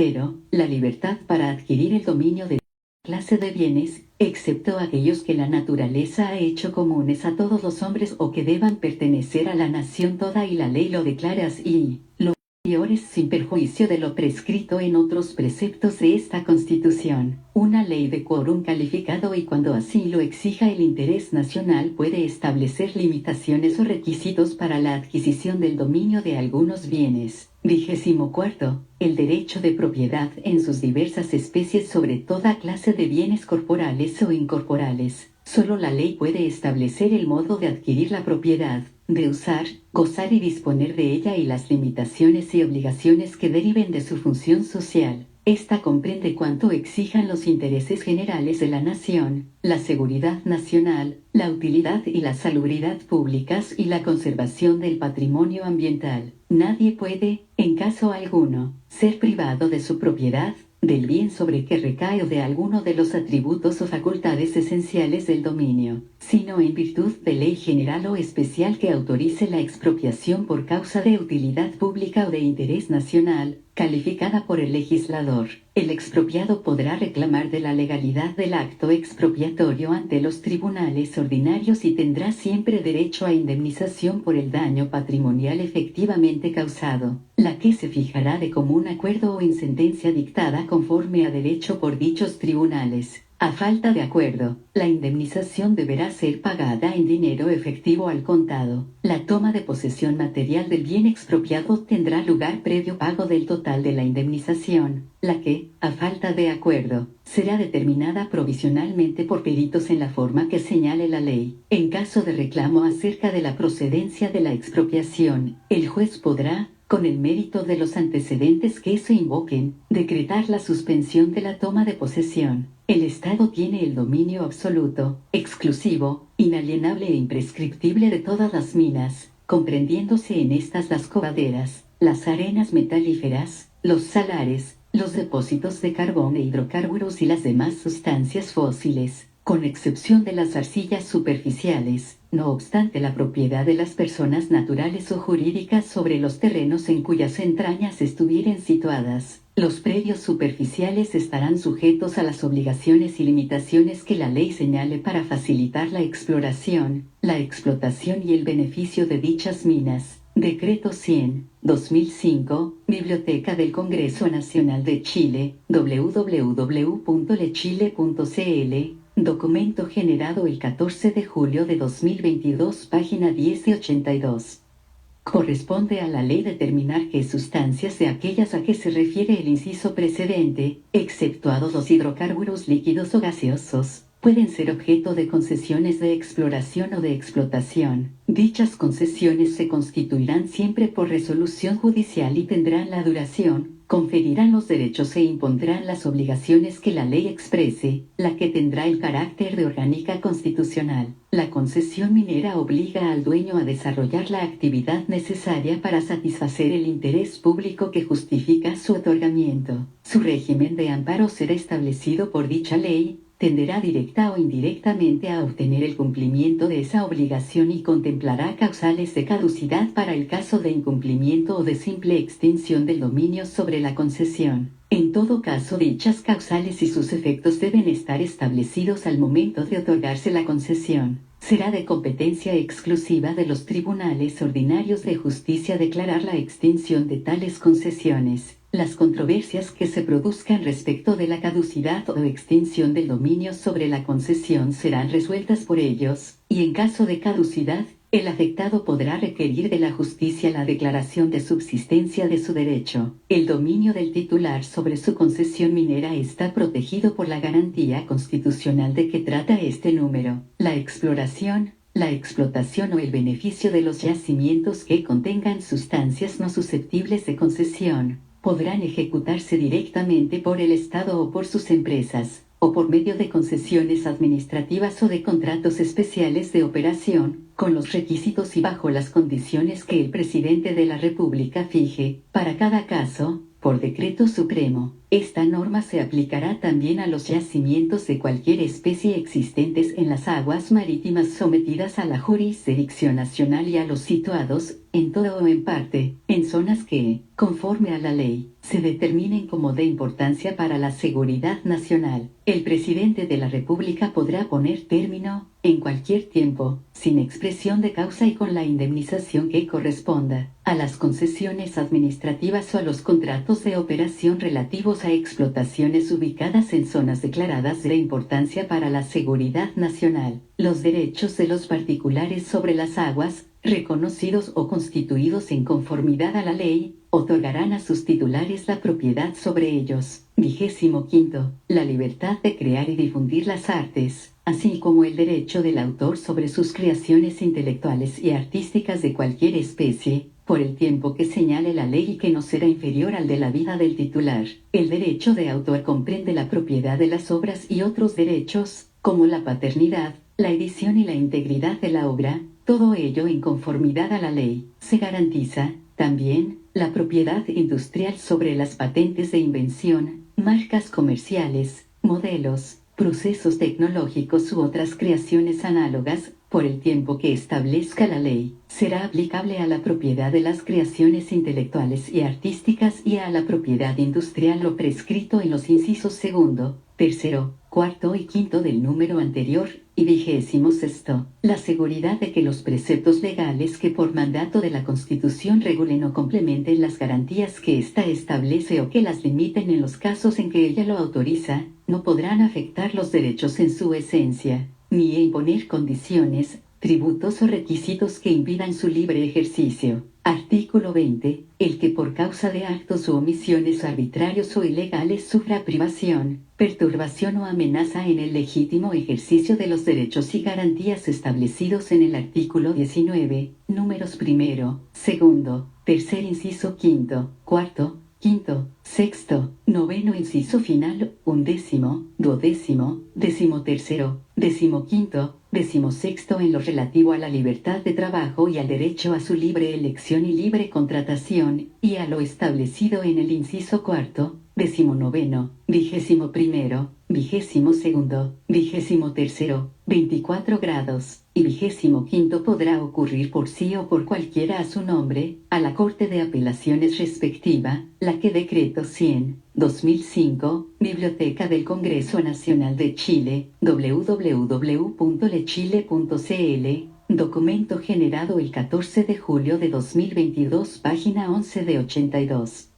La libertad para adquirir el dominio de clase de bienes, excepto aquellos que la naturaleza ha hecho comunes a todos los hombres o que deban pertenecer a la nación toda y la ley lo declara así, lo mayores sin perjuicio de lo prescrito en otros preceptos de esta Constitución. Una ley de quórum calificado y cuando así lo exija el interés nacional puede establecer limitaciones o requisitos para la adquisición del dominio de algunos bienes. 24. El derecho de propiedad en sus diversas especies sobre toda clase de bienes corporales o incorporales. Solo la ley puede establecer el modo de adquirir la propiedad, de usar, gozar y disponer de ella y las limitaciones y obligaciones que deriven de su función social. Esta comprende cuanto exijan los intereses generales de la nación, la seguridad nacional, la utilidad y la salubridad públicas y la conservación del patrimonio ambiental. Nadie puede, en caso alguno, ser privado de su propiedad, del bien sobre que recae o de alguno de los atributos o facultades esenciales del dominio. sino en virtud de ley general o especial que autorice la expropiación por causa de utilidad pública o de interés nacional, calificada por el legislador. El expropiado podrá reclamar de la legalidad del acto expropiatorio ante los tribunales ordinarios y tendrá siempre derecho a indemnización por el daño patrimonial efectivamente causado, la que se fijará de común acuerdo o en sentencia dictada conforme a derecho por dichos tribunales. A falta de acuerdo, la indemnización deberá ser pagada en dinero efectivo al contado. La toma de posesión material del bien expropiado tendrá lugar previo pago del total de la indemnización, la que, a falta de acuerdo, será determinada provisionalmente por peritos en la forma que señale la ley. En caso de reclamo acerca de la procedencia de la expropiación, el juez podrá, con el mérito de los antecedentes que se invoquen, decretar la suspensión de la toma de posesión. El Estado tiene el dominio absoluto, exclusivo, inalienable e imprescriptible de todas las minas, comprendiéndose en estas las covaderas, las arenas metalíferas, los salares, los depósitos de carbón e hidrocarburos y las demás sustancias fósiles, con excepción de las arcillas superficiales. No obstante, la propiedad de las personas naturales o jurídicas sobre los terrenos en cuyas entrañas estuvieren situadas, los predios superficiales estarán sujetos a las obligaciones y limitaciones que la ley señale para facilitar la exploración, la explotación y el beneficio de dichas minas. Decreto 100/2005, Biblioteca del Congreso Nacional de Chile, www.lechile.cl. Documento generado el 14 de julio de 2022, página 10 de 82. Corresponde a la ley determinar qué sustancias de aquellas a que se refiere el inciso precedente, exceptuados los hidrocarburos líquidos o gaseosos, pueden ser objeto de concesiones de exploración o de explotación. Dichas concesiones se constituirán siempre por resolución judicial y tendrán la duración, conferirán los derechos e impondrán las obligaciones que la ley exprese, la que tendrá el carácter de orgánica constitucional. La concesión minera obliga al dueño a desarrollar la actividad necesaria para satisfacer el interés público que justifica su otorgamiento. Su régimen de amparo será establecido por dicha ley, tenderá directa o indirectamente a obtener el cumplimiento de esa obligación y contemplará causales de caducidad para el caso de incumplimiento o de simple extinción del dominio sobre la concesión. En todo caso, dichas causales y sus efectos deben estar establecidos al momento de otorgarse la concesión. Será de competencia exclusiva de los tribunales ordinarios de justicia declarar la extinción de tales concesiones. Las controversias que se produzcan respecto de la caducidad o extinción del dominio sobre la concesión serán resueltas por ellos, y en caso de caducidad, el afectado podrá requerir de la justicia la declaración de subsistencia de su derecho. El dominio del titular sobre su concesión minera está protegido por la garantía constitucional de que trata este número. La exploración, la explotación o el beneficio de los yacimientos que contengan sustancias no susceptibles de concesión podrán ejecutarse directamente por el Estado o por sus empresas, o por medio de concesiones administrativas o de contratos especiales de operación, con los requisitos y bajo las condiciones que el presidente de la República fije, para cada caso, por decreto supremo. Esta norma se aplicará también a los yacimientos de cualquier especie existentes en las aguas marítimas sometidas a la jurisdicción nacional y a los situados, en todo o en parte, en zonas que, conforme a la ley, se determinen como de importancia para la seguridad nacional. El presidente de la República podrá poner término, en cualquier tiempo, sin expresión de causa y con la indemnización que corresponda, a las concesiones administrativas o a los contratos de operación relativos a explotaciones ubicadas en zonas declaradas de importancia para la seguridad nacional. Los derechos de los particulares sobre las aguas, reconocidos o constituidos en conformidad a la ley, otorgarán a sus titulares la propiedad sobre ellos. 25. La libertad de crear y difundir las artes, así como el derecho del autor sobre sus creaciones intelectuales y artísticas de cualquier especie, por el tiempo que señale la ley y que no será inferior al de la vida del titular. El derecho de autor comprende la propiedad de las obras y otros derechos, como la paternidad, la edición y la integridad de la obra, todo ello en conformidad a la ley. Se garantiza, también, la propiedad industrial sobre las patentes de invención, marcas comerciales, modelos, procesos tecnológicos u otras creaciones análogas, por el tiempo que establezca la ley, será aplicable a la propiedad de las creaciones intelectuales y artísticas y a la propiedad industrial lo prescrito en los incisos segundo, tercero, cuarto y quinto del número anterior, y 26º, la seguridad de que los preceptos legales que por mandato de la Constitución regulen o complementen las garantías que ésta establece o que las limiten en los casos en que ella lo autoriza, no podrán afectar los derechos en su esencia, ni imponer condiciones, tributos o requisitos que impidan su libre ejercicio. Artículo 20. El que por causa de actos u omisiones arbitrarios o ilegales sufra privación, perturbación o amenaza en el legítimo ejercicio de los derechos y garantías establecidos en el artículo 19, números primero, segundo, tercer inciso quinto, cuarto, quinto, sexto, noveno inciso final, 11º, 12º, 13º, 15º, 16º en lo relativo a la libertad de trabajo y al derecho a su libre elección y libre contratación, y a lo establecido en el inciso cuarto, 19º, 21º, 22º, 23º, 24 grados, y 25º podrá ocurrir por sí o por cualquiera a su nombre, a la Corte de Apelaciones respectiva, la que Decreto 100, 2005, Biblioteca del Congreso Nacional de Chile, www.lechile.cl, documento generado el 14 de julio de 2022, página 11 de 82.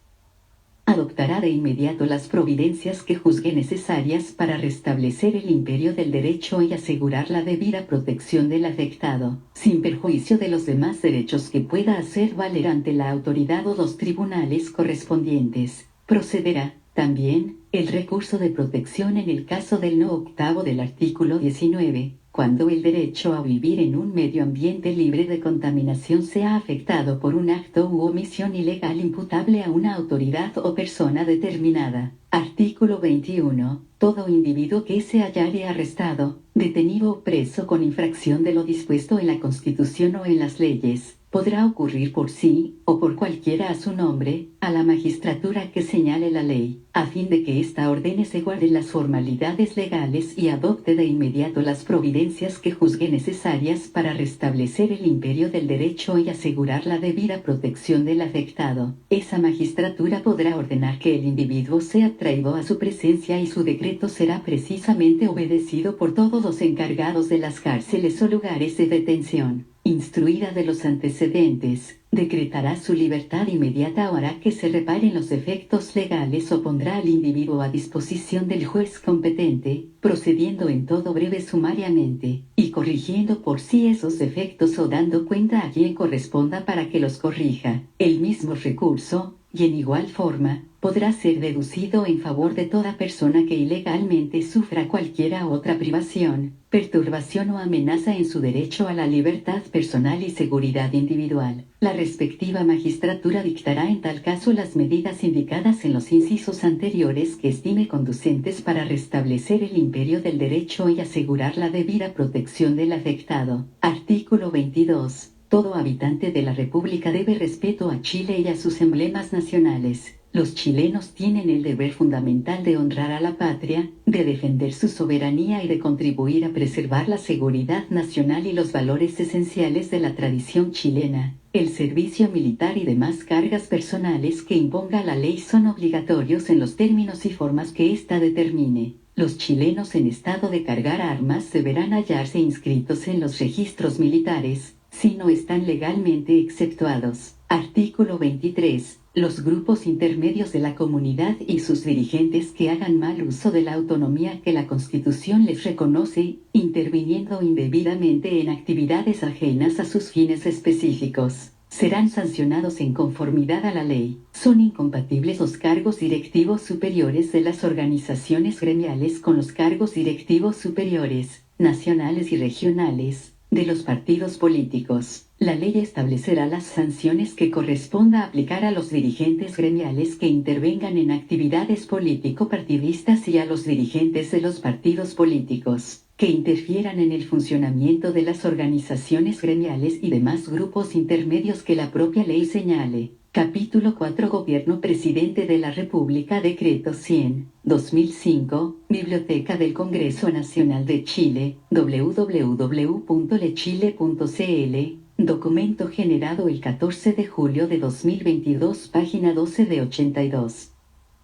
Adoptará de inmediato las providencias que juzgue necesarias para restablecer el imperio del derecho y asegurar la debida protección del afectado, sin perjuicio de los demás derechos que pueda hacer valer ante la autoridad o los tribunales correspondientes. Procederá, también, el recurso de protección en el caso del no octavo del artículo 19, cuando el derecho a vivir en un medio ambiente libre de contaminación sea afectado por un acto u omisión ilegal imputable a una autoridad o persona determinada. Artículo 21. Todo individuo que se hallare arrestado, detenido o preso con infracción de lo dispuesto en la Constitución o en las leyes, podrá ocurrir por sí, o por cualquiera a su nombre, a la magistratura que señale la ley, a fin de que ésta ordene se guarden las formalidades legales y adopte de inmediato las providencias que juzgue necesarias para restablecer el imperio del derecho y asegurar la debida protección del afectado. Esa magistratura podrá ordenar que el individuo sea traído a su presencia y su decreto será precisamente obedecido por todos los encargados de las cárceles o lugares de detención. Instruida de los antecedentes, decretará su libertad inmediata o hará que se reparen los defectos legales o pondrá al individuo a disposición del juez competente, procediendo en todo breve sumariamente, y corrigiendo por sí esos defectos o dando cuenta a quien corresponda para que los corrija. El mismo recurso, y en igual forma, podrá ser deducido en favor de toda persona que ilegalmente sufra cualquiera otra privación, perturbación o amenaza en su derecho a la libertad personal y seguridad individual. La respectiva magistratura dictará en tal caso las medidas indicadas en los incisos anteriores que estime conducentes para restablecer el imperio del derecho y asegurar la debida protección del afectado. Artículo 22. Todo habitante de la República debe respeto a Chile y a sus emblemas nacionales. Los chilenos tienen el deber fundamental de honrar a la patria, de defender su soberanía y de contribuir a preservar la seguridad nacional y los valores esenciales de la tradición chilena. El servicio militar y demás cargas personales que imponga la ley son obligatorios en los términos y formas que ésta determine. Los chilenos en estado de cargar armas deberán hallarse inscritos en los registros militares, si no están legalmente exceptuados. Artículo 23. Los grupos intermedios de la comunidad y sus dirigentes que hagan mal uso de la autonomía que la Constitución les reconoce, interviniendo indebidamente en actividades ajenas a sus fines específicos, serán sancionados en conformidad a la ley. Son incompatibles los cargos directivos superiores de las organizaciones gremiales con los cargos directivos superiores, nacionales y regionales, de los partidos políticos. La ley establecerá las sanciones que corresponda aplicar a los dirigentes gremiales que intervengan en actividades político-partidistas y a los dirigentes de los partidos políticos que interfieran en el funcionamiento de las organizaciones gremiales y demás grupos intermedios que la propia ley señale. Capítulo 4 Gobierno Presidente de la República Decreto 100, 2005, Biblioteca del Congreso Nacional de Chile, www.lechile.cl, documento generado el 14 de julio de 2022, página 12 de 82.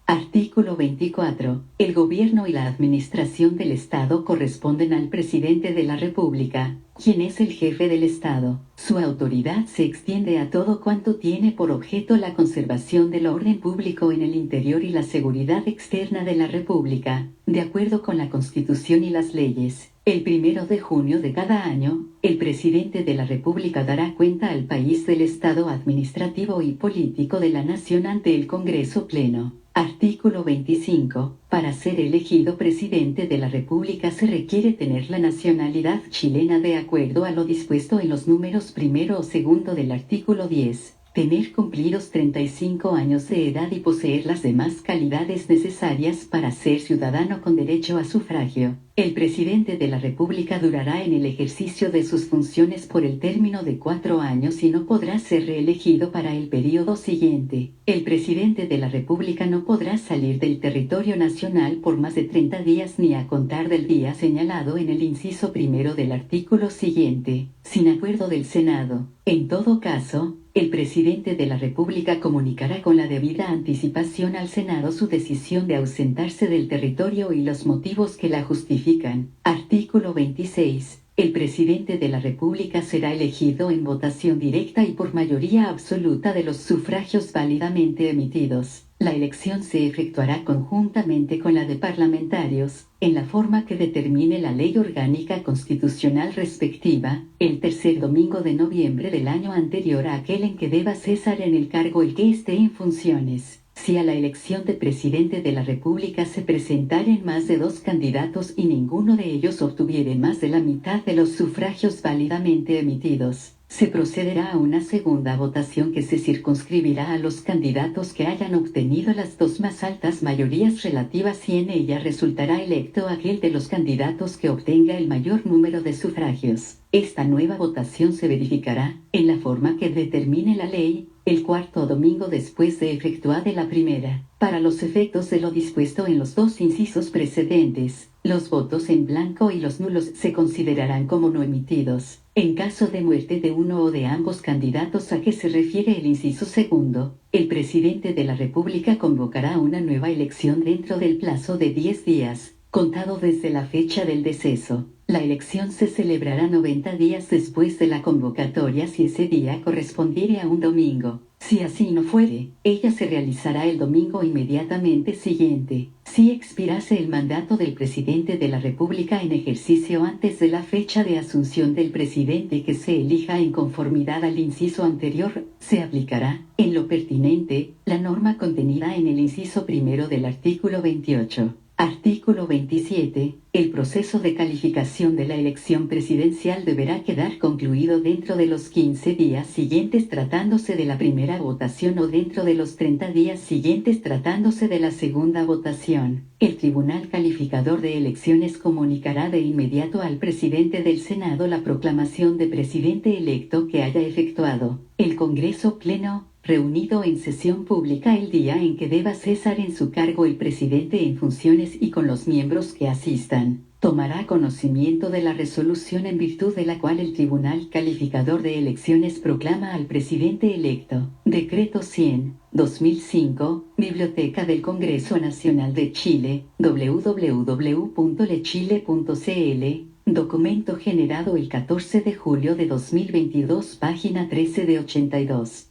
Artículo 24. El gobierno y la administración del Estado corresponden al presidente de la República, quien es el jefe del Estado. Su autoridad se extiende a todo cuanto tiene por objeto la conservación del orden público en el interior y la seguridad externa de la República, de acuerdo con la Constitución y las leyes. El 1 de junio de cada año, el presidente de la República dará cuenta al país del estado administrativo y político de la nación ante el Congreso Pleno. Artículo 25. Para ser elegido presidente de la República se requiere tener la nacionalidad chilena de acuerdo a lo dispuesto en los números primero o segundo del artículo 10. Tener cumplidos 35 años de edad y poseer las demás calidades necesarias para ser ciudadano con derecho a sufragio. El presidente de la República durará en el ejercicio de sus funciones por el término de 4 años y no podrá ser reelegido para el período siguiente. El presidente de la República no podrá salir del territorio nacional por más de 30 días ni a contar del día señalado en el inciso primero del artículo siguiente, sin acuerdo del Senado. En todo caso, el presidente de la República comunicará con la debida anticipación al Senado su decisión de ausentarse del territorio y los motivos que la justifican. Artículo 26. El presidente de la República será elegido en votación directa y por mayoría absoluta de los sufragios válidamente emitidos. La elección se efectuará conjuntamente con la de parlamentarios, en la forma que determine la ley orgánica constitucional respectiva, el tercer domingo de noviembre del año anterior a aquel en que deba cesar en el cargo el que esté en funciones. Si a la elección de presidente de la República se presentaren más de 2 candidatos y ninguno de ellos obtuviere más de la mitad de los sufragios válidamente emitidos, se procederá a una segunda votación que se circunscribirá a los candidatos que hayan obtenido las 2 más altas mayorías relativas y en ella resultará electo aquel de los candidatos que obtenga el mayor número de sufragios. Esta nueva votación se verificará, en la forma que determine la ley, el cuarto domingo después de efectuada la primera. Para los efectos de lo dispuesto en los 2 incisos precedentes, los votos en blanco y los nulos se considerarán como no emitidos. En caso de muerte de uno o de ambos candidatos a que se refiere el inciso segundo, el presidente de la República convocará una nueva elección dentro del plazo de 10 días, contado desde la fecha del deceso. La elección se celebrará 90 días después de la convocatoria si ese día correspondiere a un domingo. Si así no fuere, ella se realizará el domingo inmediatamente siguiente. Si expirase el mandato del presidente de la República en ejercicio antes de la fecha de asunción del presidente que se elija en conformidad al inciso anterior, se aplicará, en lo pertinente, la norma contenida en el inciso primero del artículo 28. Artículo 27. El proceso de calificación de la elección presidencial deberá quedar concluido dentro de los 15 días siguientes tratándose de la primera votación o dentro de los 30 días siguientes tratándose de la segunda votación. El Tribunal Calificador de Elecciones comunicará de inmediato al presidente del Senado la proclamación de presidente electo que haya efectuado el Congreso Pleno, reunido en sesión pública el día en que deba cesar en su cargo el presidente en funciones y con los miembros que asistan. Tomará conocimiento de la resolución en virtud de la cual el Tribunal Calificador de Elecciones proclama al presidente electo. Decreto 100, 2005, Biblioteca del Congreso Nacional de Chile, www.lechile.cl, documento generado el 14 de julio de 2022, página 13 de 82.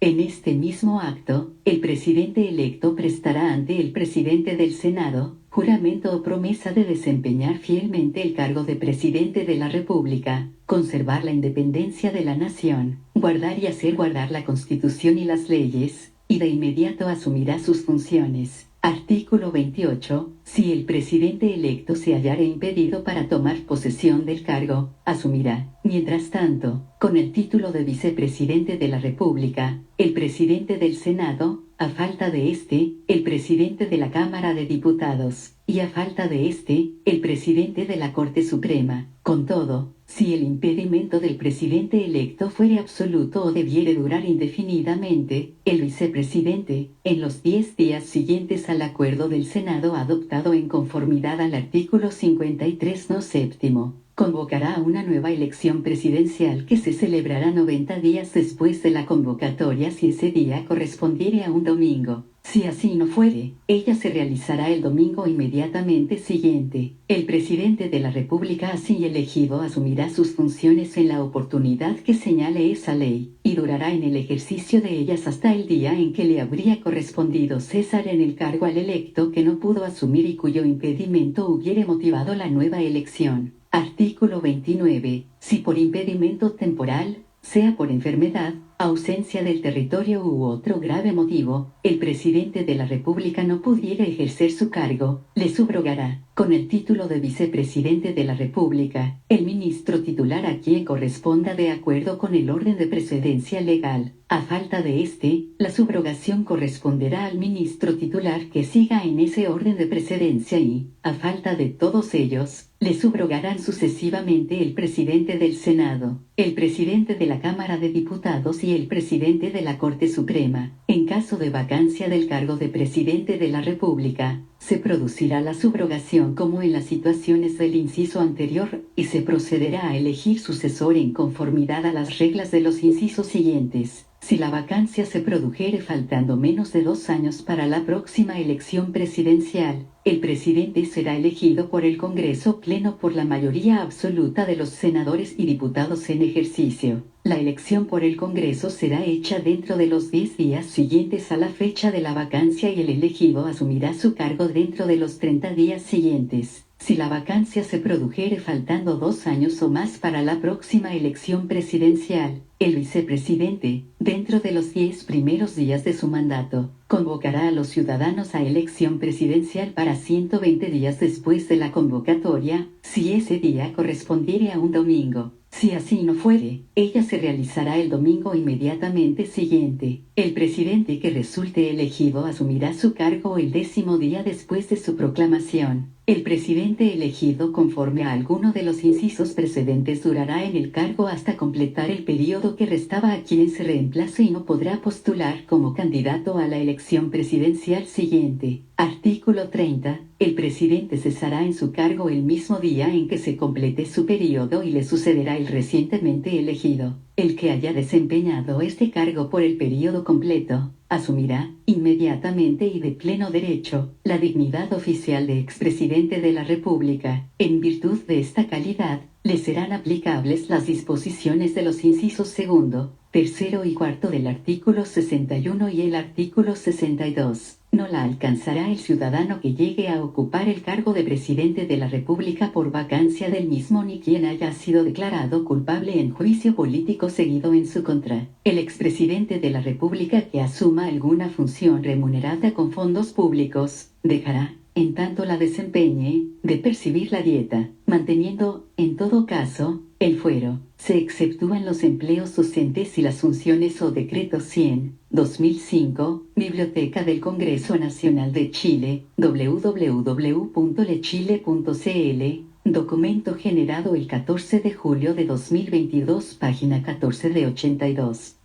En este mismo acto, el presidente electo prestará ante el presidente del Senado, juramento o promesa de desempeñar fielmente el cargo de presidente de la República, conservar la independencia de la nación, guardar y hacer guardar la Constitución y las leyes, y de inmediato asumirá sus funciones. Artículo 28. Si el presidente electo se hallare impedido para tomar posesión del cargo, asumirá, mientras tanto, con el título de vicepresidente de la República, el presidente del Senado, a falta de este, el presidente de la Cámara de Diputados, y a falta de este, el presidente de la Corte Suprema. Con todo, Si el impedimento del presidente electo fuere absoluto o debiere durar indefinidamente, el vicepresidente, en los 10 días siguientes al acuerdo del Senado adoptado en conformidad al artículo 53 no séptimo, convocará una nueva elección presidencial que se celebrará 90 días después de la convocatoria si ese día correspondiere a un domingo. Si así no fuere, ella se realizará el domingo inmediatamente siguiente. El presidente de la República así elegido asumirá sus funciones en la oportunidad que señale esa ley, y durará en el ejercicio de ellas hasta el día en que le habría correspondido cesar en el cargo al electo que no pudo asumir y cuyo impedimento hubiere motivado la nueva elección. Artículo 29. Si por impedimento temporal, sea por enfermedad, ausencia del territorio u otro grave motivo, el presidente de la República no pudiera ejercer su cargo, le subrogará, con el título de vicepresidente de la República, el ministro titular a quien corresponda de acuerdo con el orden de precedencia legal. A falta de este, la subrogación corresponderá al ministro titular que siga en ese orden de precedencia y, a falta de todos ellos, le subrogarán sucesivamente el presidente del Senado, el presidente de la Cámara de Diputados y el presidente de la Corte Suprema. En caso de vacancia del cargo de presidente de la República, se producirá la subrogación como en las situaciones del inciso anterior, y se procederá a elegir sucesor en conformidad a las reglas de los incisos siguientes. Si la vacancia se produjere faltando menos de 2 años para la próxima elección presidencial, el presidente será elegido por el Congreso Pleno por la mayoría absoluta de los senadores y diputados en ejercicio. La elección por el Congreso será hecha dentro de los 10 días siguientes a la fecha de la vacancia y el elegido asumirá su cargo dentro de los 30 días siguientes. Si la vacancia se produjere faltando 2 años o más para la próxima elección presidencial, el vicepresidente, dentro de los 10 primeros días de su mandato, convocará a los ciudadanos a elección presidencial para 120 días después de la convocatoria, si ese día correspondiere a un domingo. Si así no fuere, ella se realizará el domingo inmediatamente siguiente. El presidente que resulte elegido asumirá su cargo el 10º día después de su proclamación. El presidente elegido conforme a alguno de los incisos precedentes durará en el cargo hasta completar el periodo que restaba a quien se reemplace y no podrá postular como candidato a la elección presidencial siguiente. Artículo 30. El presidente cesará en su cargo el mismo día en que se complete su periodo y le sucederá el recientemente elegido. El que haya desempeñado este cargo por el periodo completo, asumirá, inmediatamente y de pleno derecho, la dignidad oficial de expresidente de la República. En virtud de esta calidad, le serán aplicables las disposiciones de los incisos segundo, tercero y cuarto del artículo 61 y el artículo 62. No la alcanzará el ciudadano que llegue a ocupar el cargo de presidente de la República por vacancia del mismo ni quien haya sido declarado culpable en juicio político seguido en su contra. El expresidente de la República que asuma alguna función remunerada con fondos públicos, dejará, en tanto la desempeñe, de percibir la dieta, manteniendo, en todo caso, el fuero. Se exceptúan los empleos docentes y las funciones o decretos 100, 2005, Biblioteca del Congreso Nacional de Chile, www.lechile.cl, documento generado el 14 de julio de 2022, página 14 de 82.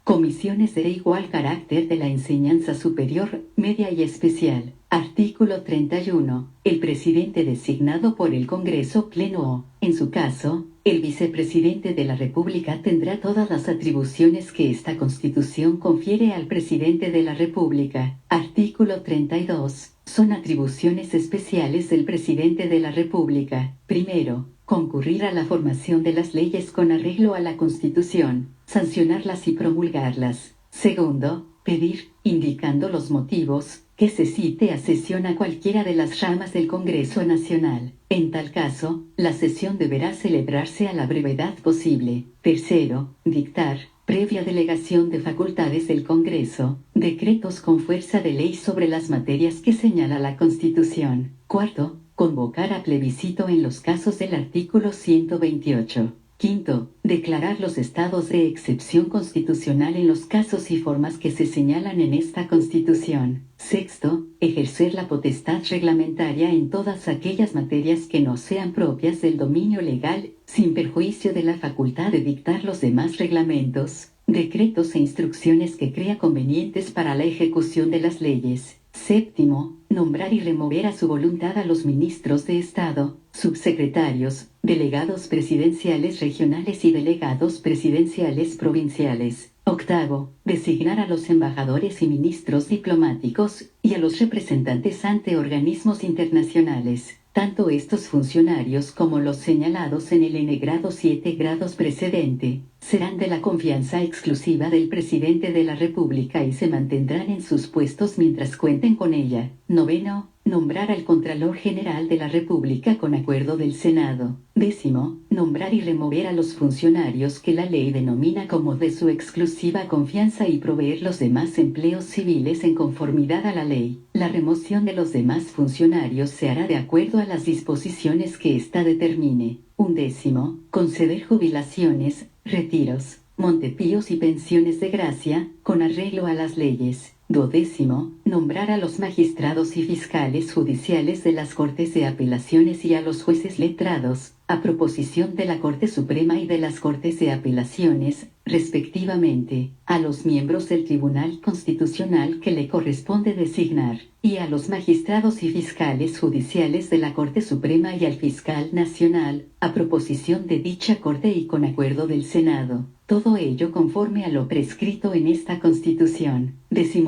Comisiones de igual carácter de la enseñanza superior, media y especial. Artículo 31. El presidente designado por el Congreso Pleno o, en su caso, el vicepresidente de la República tendrá todas las atribuciones que esta Constitución confiere al presidente de la República. Artículo 32. Son atribuciones especiales del presidente de la República. Primero, concurrir a la formación de las leyes con arreglo a la Constitución, sancionarlas y promulgarlas. Segundo, pedir, indicando los motivos, que se cite a sesión a cualquiera de las ramas del Congreso Nacional. En tal caso, la sesión deberá celebrarse a la brevedad posible. Tercero, dictar, previa delegación de facultades del Congreso, decretos con fuerza de ley sobre las materias que señala la Constitución. Cuarto, convocar a plebiscito en los casos del artículo 128. Quinto, declarar los estados de excepción constitucional en los casos y formas que se señalan en esta Constitución. Sexto, ejercer la potestad reglamentaria en todas aquellas materias que no sean propias del dominio legal, sin perjuicio de la facultad de dictar los demás reglamentos, decretos e instrucciones que crea convenientes para la ejecución de las leyes. Séptimo, nombrar y remover a su voluntad a los ministros de Estado, subsecretarios, delegados presidenciales regionales y delegados presidenciales provinciales. Octavo, designar a los embajadores y ministros diplomáticos, y a los representantes ante organismos internacionales. Tanto estos funcionarios como los señalados en el n-grado 7 grados precedente, serán de la confianza exclusiva del Presidente de la República y se mantendrán en sus puestos mientras cuenten con ella. Noveno, nombrar al Contralor General de la República con acuerdo del Senado. Décimo, nombrar y remover a los funcionarios que la ley denomina como de su exclusiva confianza y proveer los demás empleos civiles en conformidad a la ley. La remoción de los demás funcionarios se hará de acuerdo a las disposiciones que ésta determine. Undécimo, conceder jubilaciones, retiros, montepíos y pensiones de gracia, con arreglo a las leyes. Duodécimo, nombrar a los magistrados y fiscales judiciales de las Cortes de Apelaciones y a los jueces letrados, a proposición de la Corte Suprema y de las Cortes de Apelaciones, respectivamente, a los miembros del Tribunal Constitucional que le corresponde designar, y a los magistrados y fiscales judiciales de la Corte Suprema y al Fiscal Nacional, a proposición de dicha Corte y con acuerdo del Senado. Todo ello conforme a lo prescrito en esta Constitución. 13.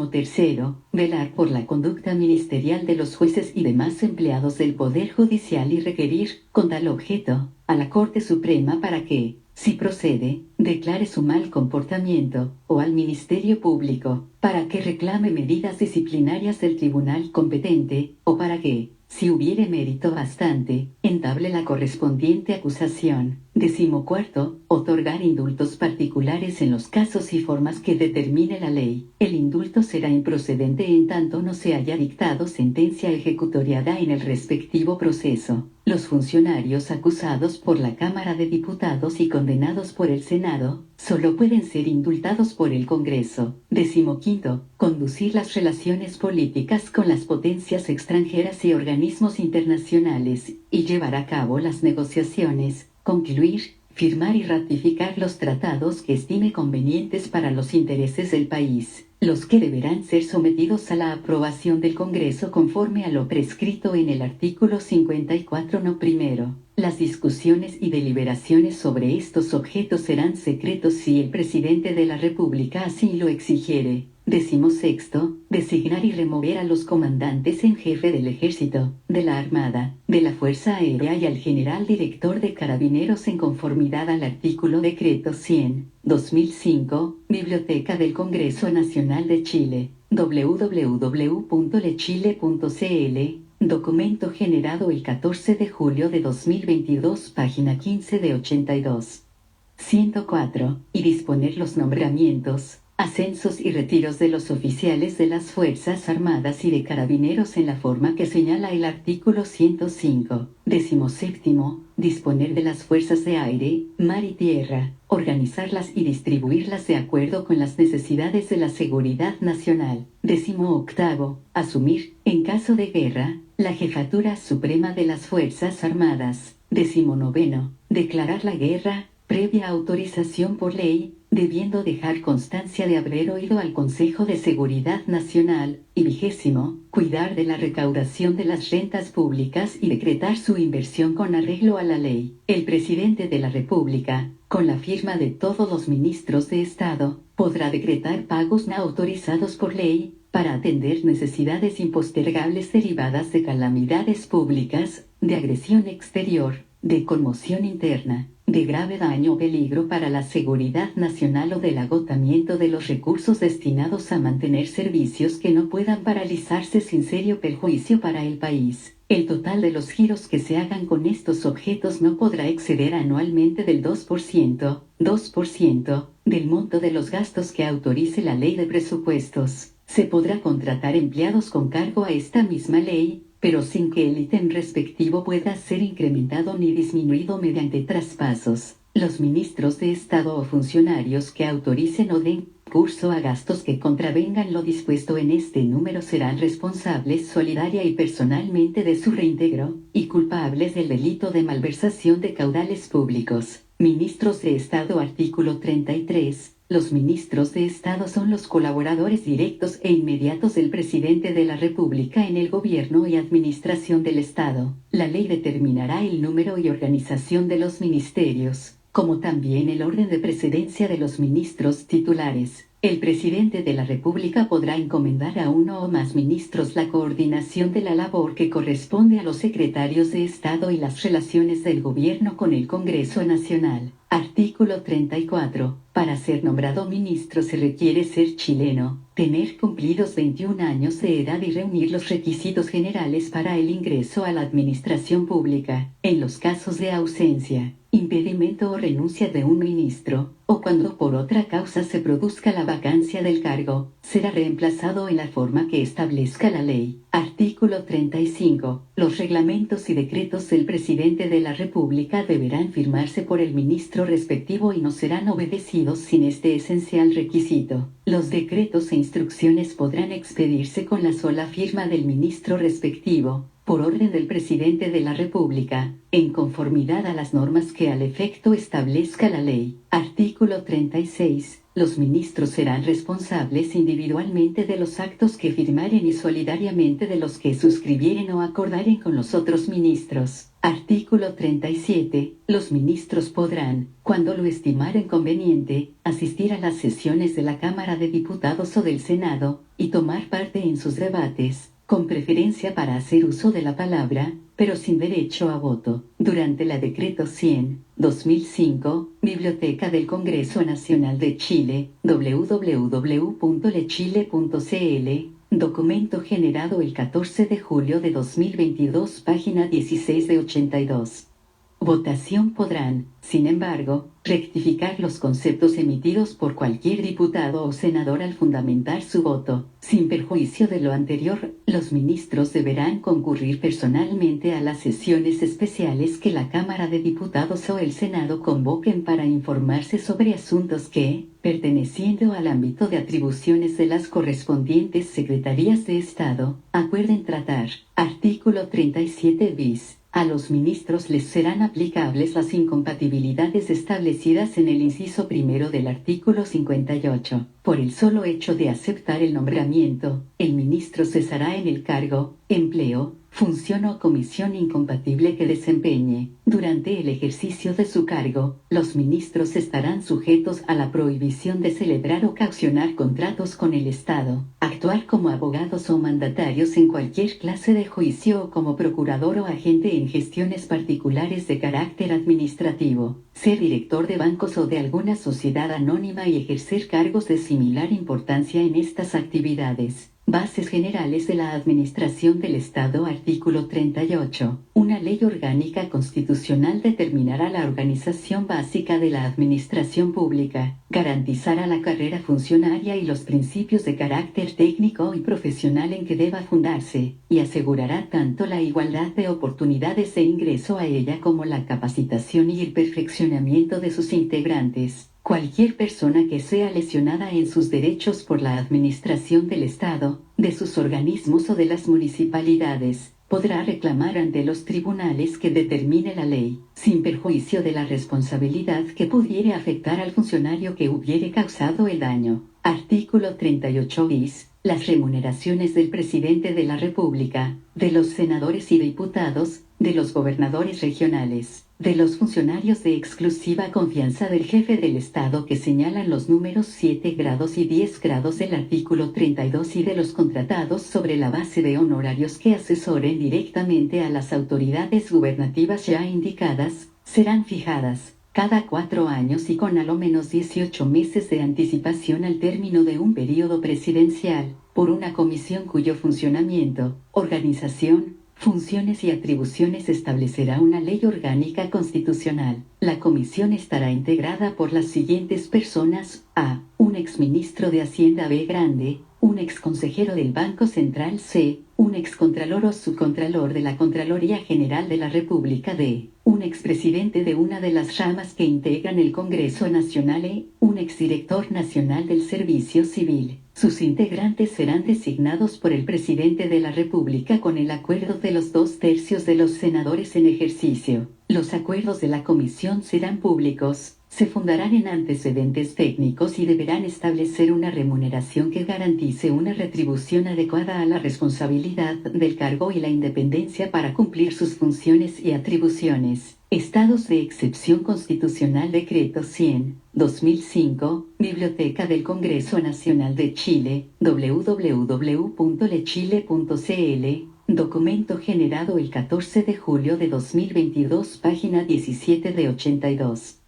Velar por la conducta ministerial de los jueces y demás empleados del Poder Judicial y requerir, con tal objeto, a la Corte Suprema para que, si procede, declare su mal comportamiento, o al Ministerio Público, para que reclame medidas disciplinarias del tribunal competente, o para que, si hubiere mérito bastante, entable la correspondiente acusación. 14. Otorgar indultos particulares en los casos y formas que determine la ley. El indulto será improcedente en tanto no se haya dictado sentencia ejecutoriada en el respectivo proceso. Los funcionarios acusados por la Cámara de Diputados y condenados por el Senado, solo pueden ser indultados por el Congreso. 15. Conducir las relaciones políticas con las potencias extranjeras y organismos internacionales, y llevar a cabo las negociaciones, concluir, firmar y ratificar los tratados que estime convenientes para los intereses del país, los que deberán ser sometidos a la aprobación del Congreso conforme a lo prescrito en el artículo 54 no primero. Las discusiones y deliberaciones sobre estos objetos serán secretos si el Presidente de la República así lo exigiere. 16. Designar y remover a los comandantes en jefe del Ejército, de la Armada, de la Fuerza Aérea y al General Director de Carabineros en conformidad al artículo Decreto 100/2005, Biblioteca del Congreso Nacional de Chile, www.lechile.cl, documento generado el 14 de julio de 2022, página 15 de 82. 104. Y disponer los nombramientos, ascensos y retiros de los oficiales de las Fuerzas Armadas y de Carabineros en la forma que señala el artículo 105. 17. Disponer de las fuerzas de aire, mar y tierra, organizarlas y distribuirlas de acuerdo con las necesidades de la seguridad nacional. 18. Asumir, en caso de guerra, la jefatura suprema de las Fuerzas Armadas. 19. Declarar la guerra, previa autorización por ley, debiendo dejar constancia de haber oído al Consejo de Seguridad Nacional, y 20. Cuidar de la recaudación de las rentas públicas y decretar su inversión con arreglo a la ley. El Presidente de la República, con la firma de todos los ministros de Estado, podrá decretar pagos no autorizados por ley, para atender necesidades impostergables derivadas de calamidades públicas, de agresión exterior, de conmoción interna, de grave daño o peligro para la seguridad nacional o del agotamiento de los recursos destinados a mantener servicios que no puedan paralizarse sin serio perjuicio para el país. El total de los giros que se hagan con estos objetos no podrá exceder anualmente del 2% del monto de los gastos que autorice la Ley de Presupuestos. Se podrá contratar empleados con cargo a esta misma ley, pero sin que el ítem respectivo pueda ser incrementado ni disminuido mediante traspasos. Los ministros de Estado o funcionarios que autoricen o den curso a gastos que contravengan lo dispuesto en este número serán responsables solidaria y personalmente de su reintegro, y culpables del delito de malversación de caudales públicos. Ministros de Estado. Artículo 33. Los ministros de Estado son los colaboradores directos e inmediatos del presidente de la República en el gobierno y administración del Estado. La ley determinará el número y organización de los ministerios, como también el orden de precedencia de los ministros titulares. El presidente de la República podrá encomendar a uno o más ministros la coordinación de la labor que corresponde a los secretarios de Estado y las relaciones del gobierno con el Congreso Nacional. Artículo 34. Para ser nombrado ministro se requiere ser chileno, tener cumplidos 21 años de edad y reunir los requisitos generales para el ingreso a la administración pública. En los casos de ausencia, impedimento o renuncia de un ministro, o cuando por otra causa se produzca la vacancia del cargo, será reemplazado en la forma que establezca la ley. Artículo 35. Los reglamentos y decretos del presidente de la República deberán firmarse por el ministro respectivo y no serán obedecidos sin este esencial requisito. Los decretos e instrucciones podrán expedirse con la sola firma del ministro respectivo, por orden del presidente de la República, en conformidad a las normas que al efecto establezca la ley. Artículo 36. Los ministros serán responsables individualmente de los actos que firmaren y solidariamente de los que suscribieren o acordaren con los otros ministros. Artículo 37. Los ministros podrán, cuando lo estimaren conveniente, asistir a las sesiones de la Cámara de Diputados o del Senado, y tomar parte en sus debates, con preferencia para hacer uso de la palabra, pero sin derecho a voto. Durante la Decreto 100/2005, Biblioteca del Congreso Nacional de Chile, www.lechile.cl, documento generado el 14 de julio de 2022, página 16 de 82. Votación. Podrán, sin embargo, rectificar los conceptos emitidos por cualquier diputado o senador al fundamentar su voto. Sin perjuicio de lo anterior, los ministros deberán concurrir personalmente a las sesiones especiales que la Cámara de Diputados o el Senado convoquen para informarse sobre asuntos que, perteneciendo al ámbito de atribuciones de las correspondientes secretarías de Estado, acuerden tratar. Artículo 37 bis. A los ministros les serán aplicables las incompatibilidades establecidas en el inciso primero del artículo 58. Por el solo hecho de aceptar el nombramiento, el ministro cesará en el cargo, empleo, función o comisión incompatible que desempeñe. Durante el ejercicio de su cargo, los ministros estarán sujetos a la prohibición de celebrar o caucionar contratos con el Estado, actuar como abogados o mandatarios en cualquier clase de juicio o como procurador o agente en gestiones particulares de carácter administrativo, ser director de bancos o de alguna sociedad anónima y ejercer cargos de similar importancia en estas actividades. Bases generales de la Administración del Estado. Artículo 38. Una ley orgánica constitucional determinará la organización básica de la administración pública, garantizará la carrera funcionaria y los principios de carácter técnico y profesional en que deba fundarse, y asegurará tanto la igualdad de oportunidades de ingreso a ella como la capacitación y el perfeccionamiento de sus integrantes. Cualquier persona que sea lesionada en sus derechos por la administración del Estado, de sus organismos o de las municipalidades, podrá reclamar ante los tribunales que determine la ley, sin perjuicio de la responsabilidad que pudiere afectar al funcionario que hubiere causado el daño. Artículo 38 bis. Las remuneraciones del presidente de la República, de los senadores y diputados, de los gobernadores regionales, de los funcionarios de exclusiva confianza del jefe del Estado que señalan los números 7 grados y 10 grados del artículo 32 y de los contratados sobre la base de honorarios que asesoren directamente a las autoridades gubernativas ya indicadas, serán fijadas cada 4 años y con a lo menos 18 meses de anticipación al término de un período presidencial, por una comisión cuyo funcionamiento, organización, funciones y atribuciones establecerá una ley orgánica constitucional. La comisión estará integrada por las siguientes personas: a. Un exministro de Hacienda B. Grande, un exconsejero del Banco Central C., un excontralor o subcontralor de la Contraloría General de la República D. un expresidente de una de las ramas que integran el Congreso Nacional e un exdirector nacional del Servicio Civil. Sus integrantes serán designados por el presidente de la República con el acuerdo de los 2/3 de los senadores en ejercicio. Los acuerdos de la comisión serán públicos, se fundarán en antecedentes técnicos y deberán establecer una remuneración que garantice una retribución adecuada a la responsabilidad del cargo y la independencia para cumplir sus funciones y atribuciones. Estados de excepción constitucional. Decreto 100/2005, Biblioteca del Congreso Nacional de Chile, www.lechile.cl, documento generado el 14 de julio de 2022, página 17 de 82.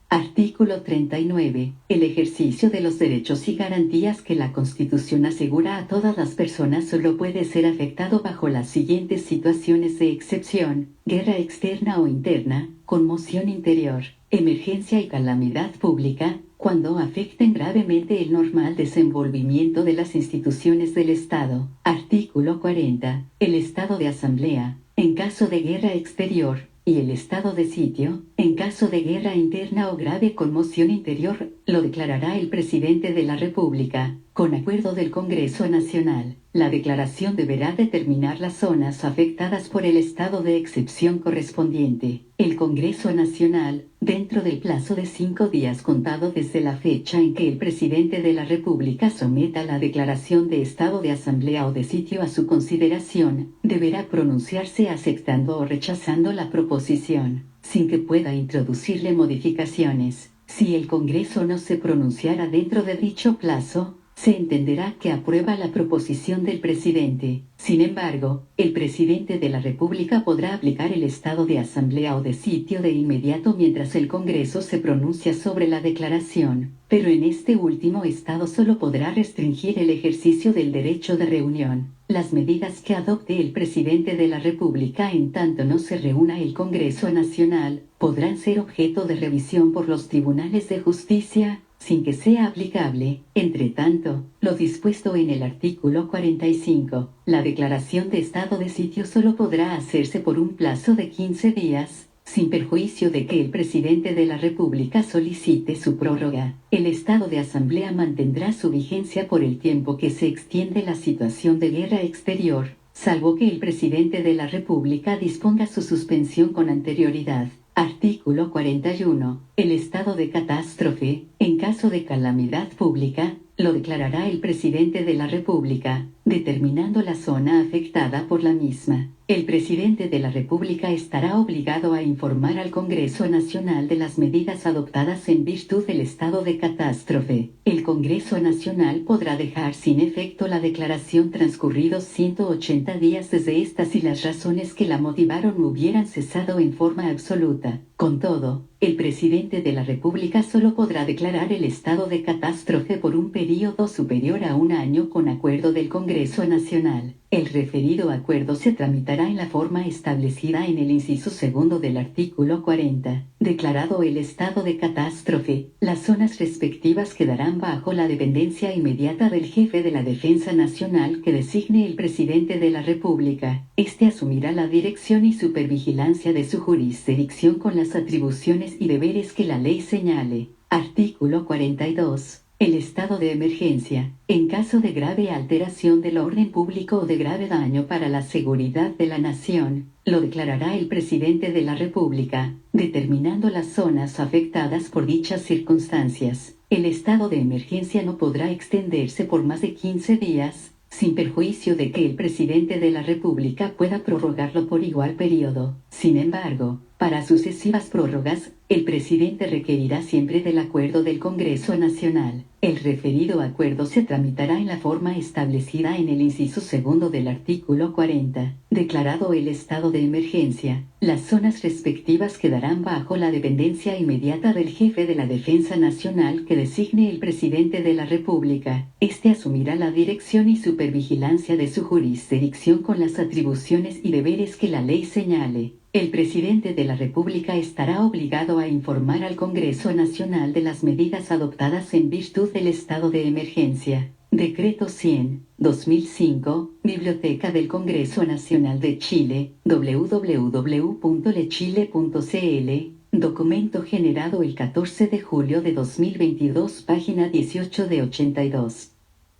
Artículo 39. El ejercicio de los derechos y garantías que la Constitución asegura a todas las personas solo puede ser afectado bajo las siguientes situaciones de excepción: guerra externa o interna, conmoción interior, emergencia y calamidad pública, cuando afecten gravemente el normal desenvolvimiento de las instituciones del Estado. Artículo 40. El estado de asamblea, en caso de guerra exterior, y el estado de sitio, en caso de guerra interna o grave conmoción interior, lo declarará el presidente de la República, con acuerdo del Congreso Nacional. La declaración deberá determinar las zonas afectadas por el estado de excepción correspondiente. El Congreso Nacional, dentro del plazo de 5 días contado desde la fecha en que el presidente de la República someta la declaración de estado de asamblea o de sitio a su consideración, deberá pronunciarse aceptando o rechazando la proposición, sin que pueda introducirle modificaciones. Si el Congreso no se pronunciara dentro de dicho plazo, se entenderá que aprueba la proposición del presidente. Sin embargo, el presidente de la República podrá aplicar el estado de asamblea o de sitio de inmediato mientras el Congreso se pronuncia sobre la declaración, pero en este último estado solo podrá restringir el ejercicio del derecho de reunión. Las medidas que adopte el presidente de la República en tanto no se reúna el Congreso Nacional, podrán ser objeto de revisión por los tribunales de justicia, sin que sea aplicable, entre tanto, lo dispuesto en el artículo 45. La declaración de estado de sitio solo podrá hacerse por un plazo de 15 días, sin perjuicio de que el presidente de la República solicite su prórroga. El estado de asamblea mantendrá su vigencia por el tiempo que se extiende la situación de guerra exterior, salvo que el presidente de la República disponga su suspensión con anterioridad. Artículo 41. El estado de catástrofe, en caso de calamidad pública, lo declarará el presidente de la República, determinando la zona afectada por la misma. El presidente de la República estará obligado a informar al Congreso Nacional de las medidas adoptadas en virtud del estado de catástrofe. El Congreso Nacional podrá dejar sin efecto la declaración transcurridos 180 días desde esta si las razones que la motivaron hubieran cesado en forma absoluta. Con todo, el presidente de la República solo podrá declarar el estado de catástrofe por un período superior a un año con acuerdo del Congreso Nacional. El referido acuerdo se tramitará en la forma establecida en el inciso segundo del artículo 40. Declarado el estado de catástrofe, las zonas respectivas quedarán bajo la dependencia inmediata del jefe de la Defensa Nacional que designe el presidente de la República. Este asumirá la dirección y supervigilancia de su jurisdicción con las atribuciones y deberes que la ley señale. Artículo 42. El estado de emergencia, en caso de grave alteración del orden público o de grave daño para la seguridad de la nación, lo declarará el presidente de la República, determinando las zonas afectadas por dichas circunstancias. El estado de emergencia no podrá extenderse por más de 15 días, sin perjuicio de que el presidente de la República pueda prorrogarlo por igual periodo. Sin embargo, para sucesivas prórrogas, el presidente requerirá siempre del acuerdo del Congreso Nacional. El referido acuerdo se tramitará en la forma establecida en el inciso segundo del artículo 40. Declarado el estado de emergencia, las zonas respectivas quedarán bajo la dependencia inmediata del jefe de la Defensa Nacional que designe el presidente de la República. Este asumirá la dirección y supervigilancia de su jurisdicción con las atribuciones y deberes que la ley señale. El presidente de la República estará obligado a informar al Congreso Nacional de las medidas adoptadas en virtud del estado de emergencia, Decreto 100, 2005, Biblioteca del Congreso Nacional de Chile, www.lechile.cl, documento generado el 14 de julio de 2022, página 18 de 82.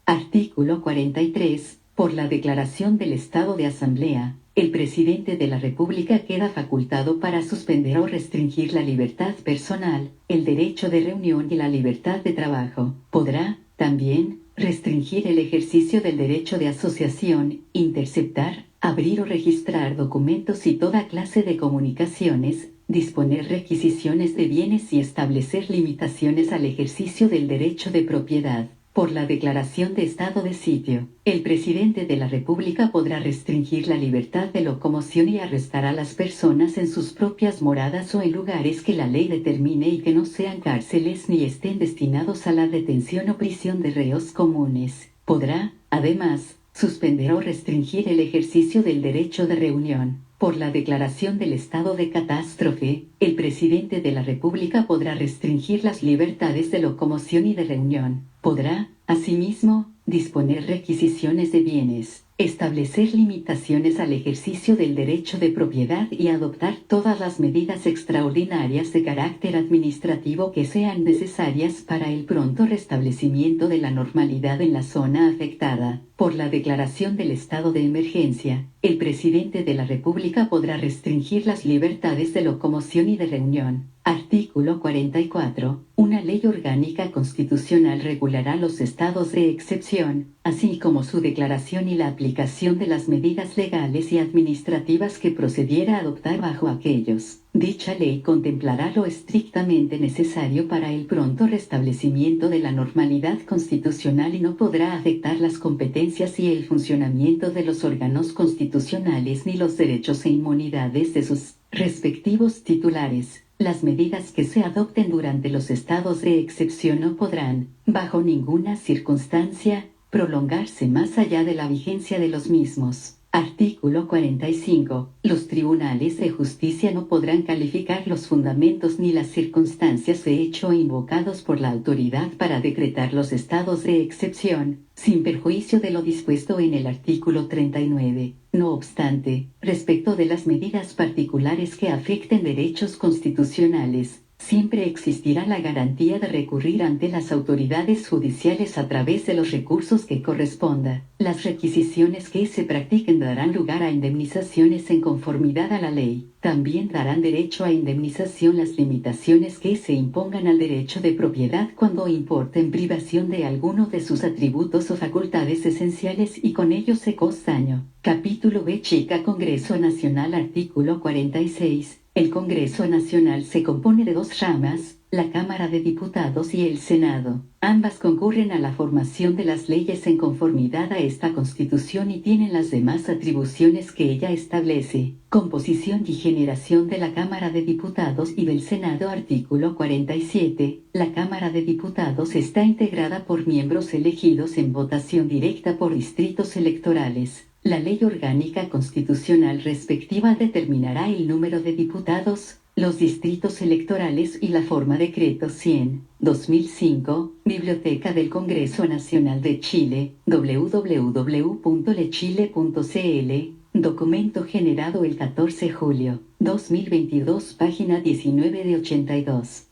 Artículo 43. Por la declaración del estado de asamblea, el presidente de la República queda facultado para suspender o restringir la libertad personal, el derecho de reunión y la libertad de trabajo. Podrá, también, restringir el ejercicio del derecho de asociación, interceptar, abrir o registrar documentos y toda clase de comunicaciones, disponer requisiciones de bienes y establecer limitaciones al ejercicio del derecho de propiedad. Por la declaración de estado de sitio, el presidente de la República podrá restringir la libertad de locomoción y arrestar a las personas en sus propias moradas o en lugares que la ley determine y que no sean cárceles ni estén destinados a la detención o prisión de reos comunes. Podrá, además, suspender o restringir el ejercicio del derecho de reunión. Por la declaración del estado de catástrofe, el presidente de la República podrá restringir las libertades de locomoción y de reunión. Podrá, asimismo, disponer requisiciones de bienes, establecer limitaciones al ejercicio del derecho de propiedad y adoptar todas las medidas extraordinarias de carácter administrativo que sean necesarias para el pronto restablecimiento de la normalidad en la zona afectada. Por la declaración del estado de emergencia, el presidente de la República podrá restringir las libertades de locomoción y de reunión. Artículo 44. Una ley orgánica constitucional regulará los estados de excepción, así como su declaración y la aplicación de las medidas legales y administrativas que procediera a adoptar bajo aquellos. Dicha ley contemplará lo estrictamente necesario para el pronto restablecimiento de la normalidad constitucional y no podrá afectar las competencias y el funcionamiento de los órganos constitucionales ni los derechos e inmunidades de sus respectivos titulares. Las medidas que se adopten durante los estados de excepción no podrán, bajo ninguna circunstancia, prolongarse más allá de la vigencia de los mismos. Artículo 45. Los tribunales de justicia no podrán calificar los fundamentos ni las circunstancias de hecho invocados por la autoridad para decretar los estados de excepción, sin perjuicio de lo dispuesto en el artículo 39. No obstante, respecto de las medidas particulares que afecten derechos constitucionales, siempre existirá la garantía de recurrir ante las autoridades judiciales a través de los recursos que corresponda. Las requisiciones que se practiquen darán lugar a indemnizaciones en conformidad a la ley. También darán derecho a indemnización las limitaciones que se impongan al derecho de propiedad cuando importen privación de alguno de sus atributos o facultades esenciales y con ello se cause daño. Capítulo B chica Congreso Nacional. Artículo 46. El Congreso Nacional se compone de dos ramas, la Cámara de Diputados y el Senado. Ambas concurren a la formación de las leyes en conformidad a esta Constitución y tienen las demás atribuciones que ella establece. Composición y generación de la Cámara de Diputados y del Senado. Artículo 47. La Cámara de Diputados está integrada por miembros elegidos en votación directa por distritos electorales. La ley orgánica constitucional respectiva determinará el número de diputados, los distritos electorales y la forma. Decreto 100, 2005, Biblioteca del Congreso Nacional de Chile, www.lechile.cl, documento generado el 14 de julio, 2022, página 19 de 82.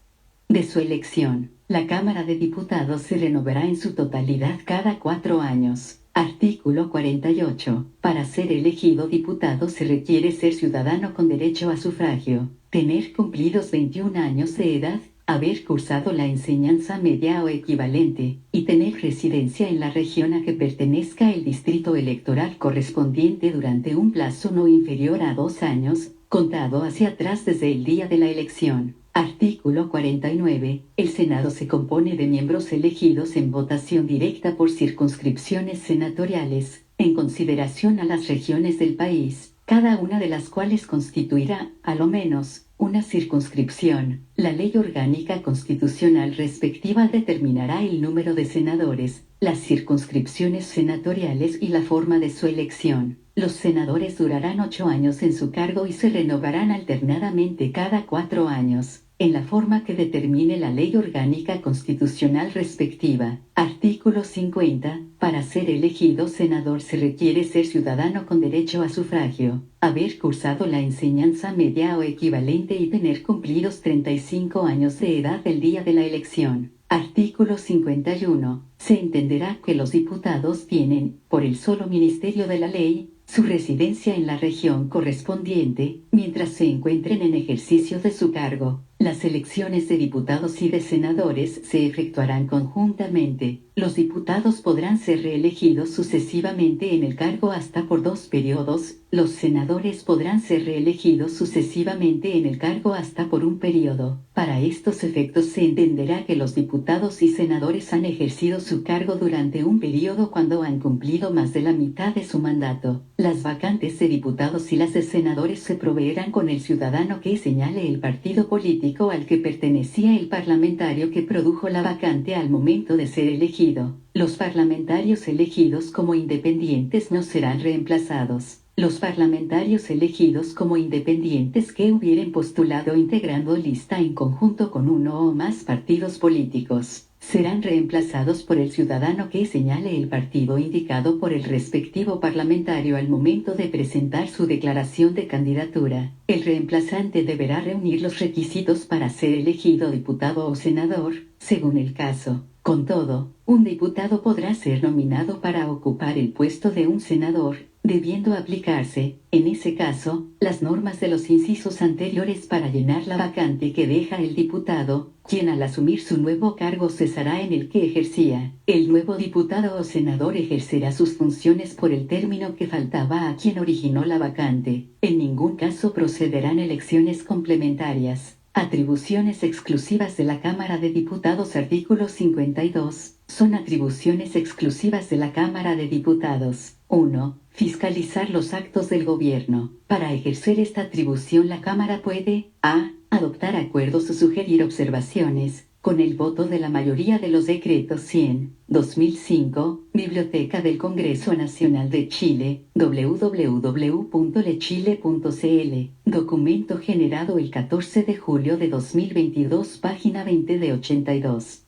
De su elección, la Cámara de Diputados se renovará en su totalidad cada 4 años. Artículo 48. Para ser elegido diputado se requiere ser ciudadano con derecho a sufragio, tener cumplidos 21 años de edad, haber cursado la enseñanza media o equivalente, y tener residencia en la región a que pertenezca el distrito electoral correspondiente durante un plazo no inferior a 2 años, contado hacia atrás desde el día de la elección. Artículo 49. El Senado se compone de miembros elegidos en votación directa por circunscripciones senatoriales, en consideración a las regiones del país, cada una de las cuales constituirá, a lo menos, una circunscripción. La ley orgánica constitucional respectiva determinará el número de senadores, las circunscripciones senatoriales y la forma de su elección. Los senadores durarán 8 años en su cargo y se renovarán alternadamente cada 4 años. en la forma que determine la ley orgánica constitucional respectiva. Artículo 50. Para ser elegido senador se requiere ser ciudadano con derecho a sufragio, haber cursado la enseñanza media o equivalente y tener cumplidos 35 años de edad el día de la elección. Artículo 51. Se entenderá que los diputados tienen, por el solo ministerio de la ley, su residencia en la región correspondiente, mientras se encuentren en ejercicio de su cargo. Las elecciones de diputados y de senadores se efectuarán conjuntamente. Los diputados podrán ser reelegidos sucesivamente en el cargo hasta por 2 periodos. Los senadores podrán ser reelegidos sucesivamente en el cargo hasta por 1 periodo. Para estos efectos se entenderá que los diputados y senadores han ejercido su cargo durante un periodo cuando han cumplido más de la mitad de su mandato. Las vacantes de diputados y las de senadores se proveerán con el ciudadano que señale el partido político al que pertenecía el parlamentario que produjo la vacante al momento de ser elegido. Los parlamentarios elegidos como independientes no serán reemplazados. Los parlamentarios elegidos como independientes que hubieren postulado integrando lista en conjunto con uno o más partidos políticos serán reemplazados por el ciudadano que señale el partido indicado por el respectivo parlamentario al momento de presentar su declaración de candidatura. El reemplazante deberá reunir los requisitos para ser elegido diputado o senador, según el caso. Con todo, un diputado podrá ser nominado para ocupar el puesto de un senador, debiendo aplicarse, en ese caso, las normas de los incisos anteriores para llenar la vacante que deja el diputado, quien al asumir su nuevo cargo cesará en el que ejercía. El nuevo diputado o senador ejercerá sus funciones por el término que faltaba a quien originó la vacante. En ningún caso procederán elecciones complementarias. Atribuciones exclusivas de la Cámara de Diputados. Artículo 52. Son atribuciones exclusivas de la Cámara de Diputados. 1. Fiscalizar los actos del gobierno. Para ejercer esta atribución la Cámara puede a. Adoptar acuerdos o sugerir observaciones, con el voto de la mayoría de los decretos 100, 2005, Biblioteca del Congreso Nacional de Chile, www.lechile.cl, documento generado el 14 de julio de 2022, página 20 de 82.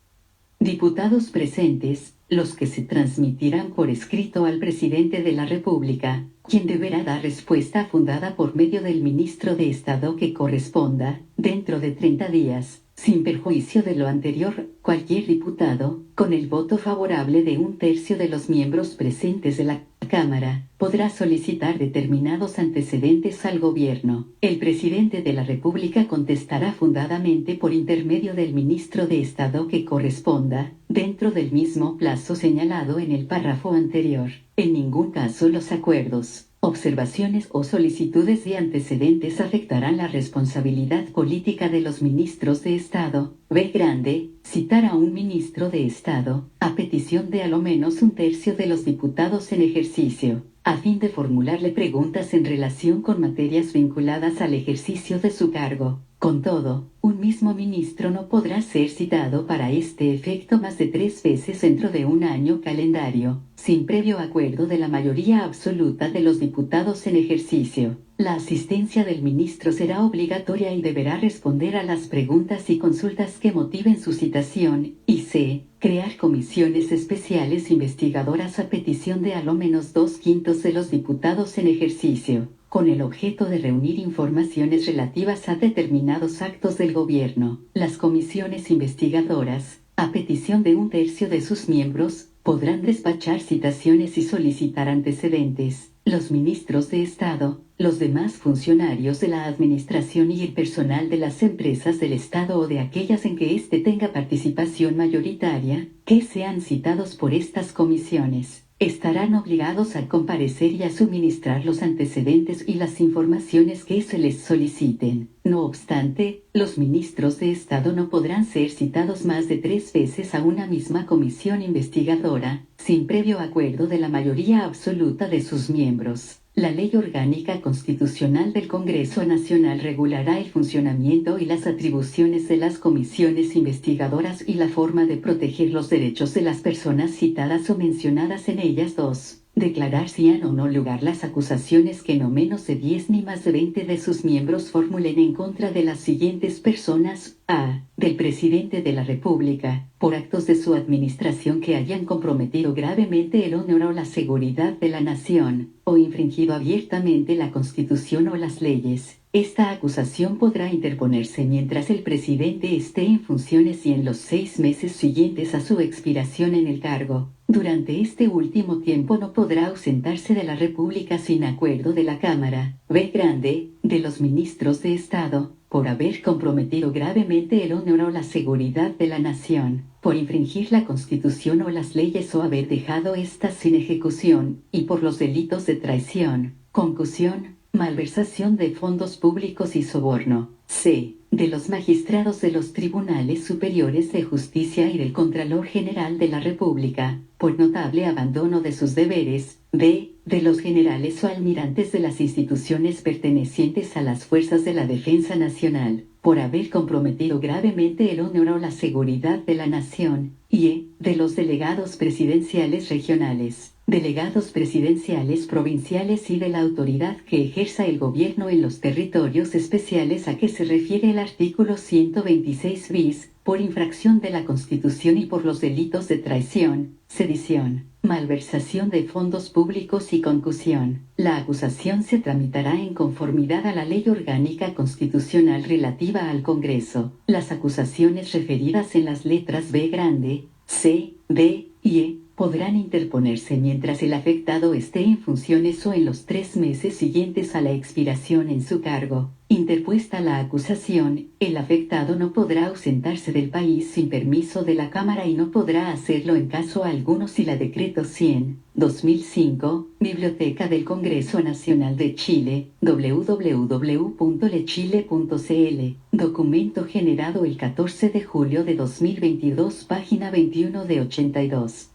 Diputados presentes, los que se transmitirán por escrito al presidente de la República, quien deberá dar respuesta fundada por medio del ministro de Estado que corresponda, dentro de 30 días, sin perjuicio de lo anterior. Cualquier diputado, con el voto favorable de 1/3 de los miembros presentes de la Cámara, podrá solicitar determinados antecedentes al gobierno. El presidente de la República contestará fundadamente por intermedio del ministro de Estado que corresponda, dentro del mismo plazo señalado en el párrafo anterior. En ningún caso los acuerdos, observaciones o solicitudes de antecedentes afectarán la responsabilidad política de los ministros de Estado. B. Grande, citar a un ministro de Estado, a petición de a lo menos 1/3 de los diputados en ejercicio, a fin de formularle preguntas en relación con materias vinculadas al ejercicio de su cargo. Con todo, un mismo ministro no podrá ser citado para este efecto más de 3 veces dentro de un año calendario, sin previo acuerdo de la mayoría absoluta de los diputados en ejercicio. La asistencia del ministro será obligatoria y deberá responder a las preguntas y consultas que motiven su citación, y c. Crear comisiones especiales investigadoras a petición de a lo menos 2/5 de los diputados en ejercicio, con el objeto de reunir informaciones relativas a determinados actos del gobierno. Las comisiones investigadoras, a petición de 1/3 de sus miembros, podrán despachar citaciones y solicitar antecedentes. Los ministros de Estado, los demás funcionarios de la administración y el personal de las empresas del Estado o de aquellas en que éste tenga participación mayoritaria, que sean citados por estas comisiones, estarán obligados a comparecer y a suministrar los antecedentes y las informaciones que se les soliciten. No obstante, los ministros de Estado no podrán ser citados más de 3 veces a una misma comisión investigadora, sin previo acuerdo de la mayoría absoluta de sus miembros. La Ley Orgánica Constitucional del Congreso Nacional regulará el funcionamiento y las atribuciones de las comisiones investigadoras y la forma de proteger los derechos de las personas citadas o mencionadas en ellas. 2. Declarar si han o no lugar las acusaciones que no menos de 10 ni más de 20 de sus miembros formulen en contra de las siguientes personas: a. Del presidente de la República, por actos de su administración que hayan comprometido gravemente el honor o la seguridad de la nación, o infringido abiertamente la Constitución o las leyes. Esta acusación podrá interponerse mientras el presidente esté en funciones y en los 6 meses siguientes a su expiración en el cargo. Durante este último tiempo no podrá ausentarse de la República sin acuerdo de la Cámara B grande, de los ministros de Estado, por haber comprometido gravemente el honor o la seguridad de la nación, por infringir la Constitución o las leyes o haber dejado éstas sin ejecución, y por los delitos de traición, concusión, malversación de fondos públicos y soborno. C. De los magistrados de los tribunales superiores de justicia y del Contralor General de la República, por notable abandono de sus deberes. D. De los generales o almirantes de las instituciones pertenecientes a las fuerzas de la defensa nacional, por haber comprometido gravemente el honor o la seguridad de la nación. Y E. De los delegados presidenciales regionales, delegados presidenciales provinciales y de la autoridad que ejerza el gobierno en los territorios especiales a que se refiere el artículo 126 bis, por infracción de la Constitución y por los delitos de traición, sedición, malversación de fondos públicos y concusión. La acusación se tramitará en conformidad a la Ley Orgánica Constitucional relativa al Congreso. Las acusaciones referidas en las letras B grande, C, D y E podrán interponerse mientras el afectado esté en funciones o en los 3 meses siguientes a la expiración en su cargo. Interpuesta la acusación, el afectado no podrá ausentarse del país sin permiso de la Cámara y no podrá hacerlo en caso alguno si la Decreto 100/2005, Biblioteca del Congreso Nacional de Chile, www.lechile.cl, documento generado el 14 de julio de 2022, página 21 de 82.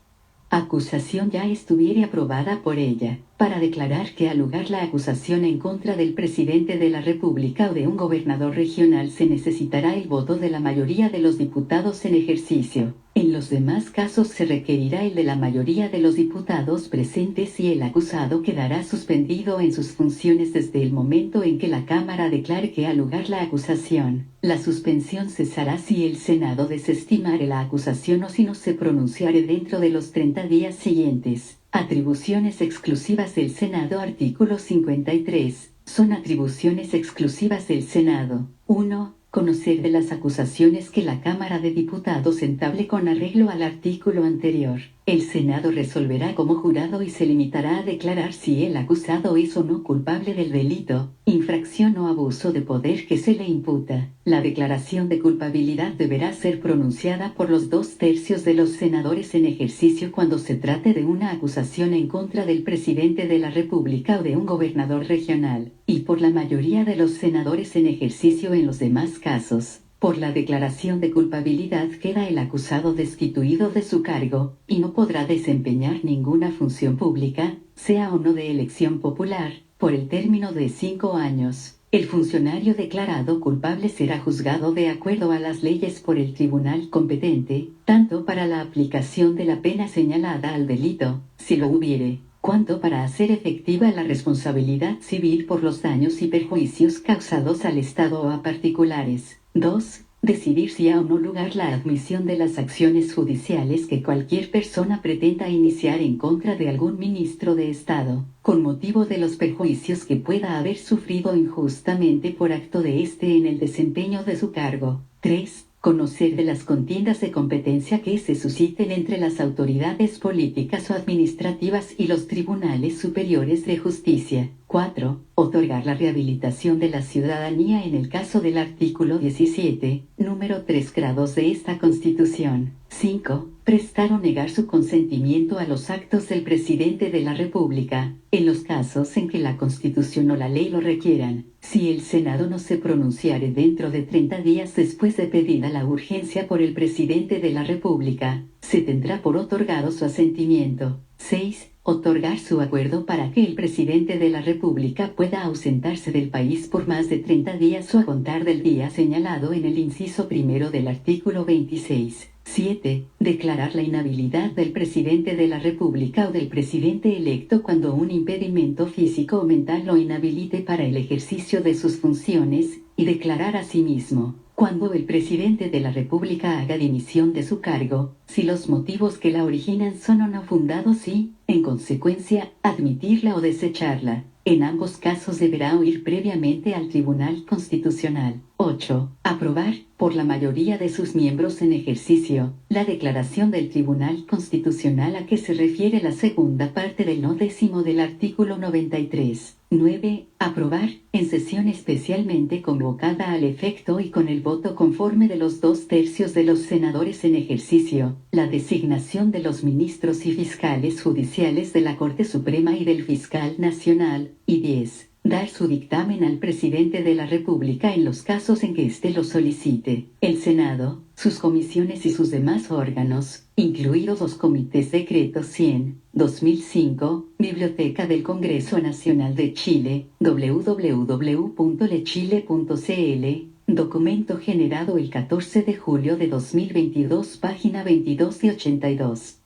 Acusación ya estuviere aprobada por ella, para declarar que al lugar la acusación en contra del presidente de la República o de un gobernador regional se necesitará el voto de la mayoría de los diputados en ejercicio. En los demás casos se requerirá el de la mayoría de los diputados presentes y el acusado quedará suspendido en sus funciones desde el momento en que la Cámara declare que ha lugar la acusación. La suspensión cesará si el Senado desestimare la acusación o si no se pronunciare dentro de los 30 días siguientes. Atribuciones exclusivas del Senado. Artículo 53. Son atribuciones exclusivas del Senado. 1. Conocer de las acusaciones que la Cámara de Diputados entable con arreglo al artículo anterior. El Senado resolverá como jurado y se limitará a declarar si el acusado es o no culpable del delito, infracción o abuso de poder que se le imputa. La declaración de culpabilidad deberá ser pronunciada por los 2/3 de los senadores en ejercicio cuando se trate de una acusación en contra del presidente de la República o de un gobernador regional, y por la mayoría de los senadores en ejercicio en los demás casos. Por la declaración de culpabilidad queda el acusado destituido de su cargo, y no podrá desempeñar ninguna función pública, sea o no de elección popular, por el término de 5 años. El funcionario declarado culpable será juzgado de acuerdo a las leyes por el tribunal competente, tanto para la aplicación de la pena señalada al delito, si lo hubiere, cuanto para hacer efectiva la responsabilidad civil por los daños y perjuicios causados al Estado o a particulares. 2. Decidir si ha o no lugar la admisión de las acciones judiciales que cualquier persona pretenda iniciar en contra de algún ministro de Estado, con motivo de los perjuicios que pueda haber sufrido injustamente por acto de éste en el desempeño de su cargo. 3. Conocer de las contiendas de competencia que se susciten entre las autoridades políticas o administrativas y los tribunales superiores de justicia. 4. Otorgar la rehabilitación de la ciudadanía en el caso del artículo 17, número 3 grados de esta Constitución. 5. Prestar o negar su consentimiento a los actos del presidente de la República, en los casos en que la Constitución o la ley lo requieran, si el Senado no se pronunciare dentro de 30 días después de pedida la urgencia por el presidente de la República, se tendrá por otorgado su asentimiento. 6. Otorgar su acuerdo para que el presidente de la República pueda ausentarse del país por más de 30 días o a contar del día señalado en el inciso primero del artículo 26. 7. Declarar la inhabilidad del presidente de la República o del presidente electo cuando un impedimento físico o mental lo inhabilite para el ejercicio de sus funciones, y declarar asimismo, cuando el presidente de la República haga dimisión de su cargo, si los motivos que la originan son o no fundados y, en consecuencia, admitirla o desecharla. En ambos casos deberá oír previamente al Tribunal Constitucional. 8. Aprobar, por la mayoría de sus miembros en ejercicio, la declaración del Tribunal Constitucional a que se refiere la segunda parte del no décimo del artículo 93. 9. Aprobar, en sesión especialmente convocada al efecto y con el voto conforme de los 2/3 de los senadores en ejercicio, la designación de los ministros y fiscales judiciales de la Corte Suprema y del Fiscal Nacional. Y 10. Dar su dictamen al presidente de la República en los casos en que éste lo solicite. El Senado, sus comisiones y sus demás órganos, incluidos los comités decreto 100/2005, Biblioteca del Congreso Nacional de Chile, www.lechile.cl, documento generado el 14 de julio de 2022, página 22 y 82.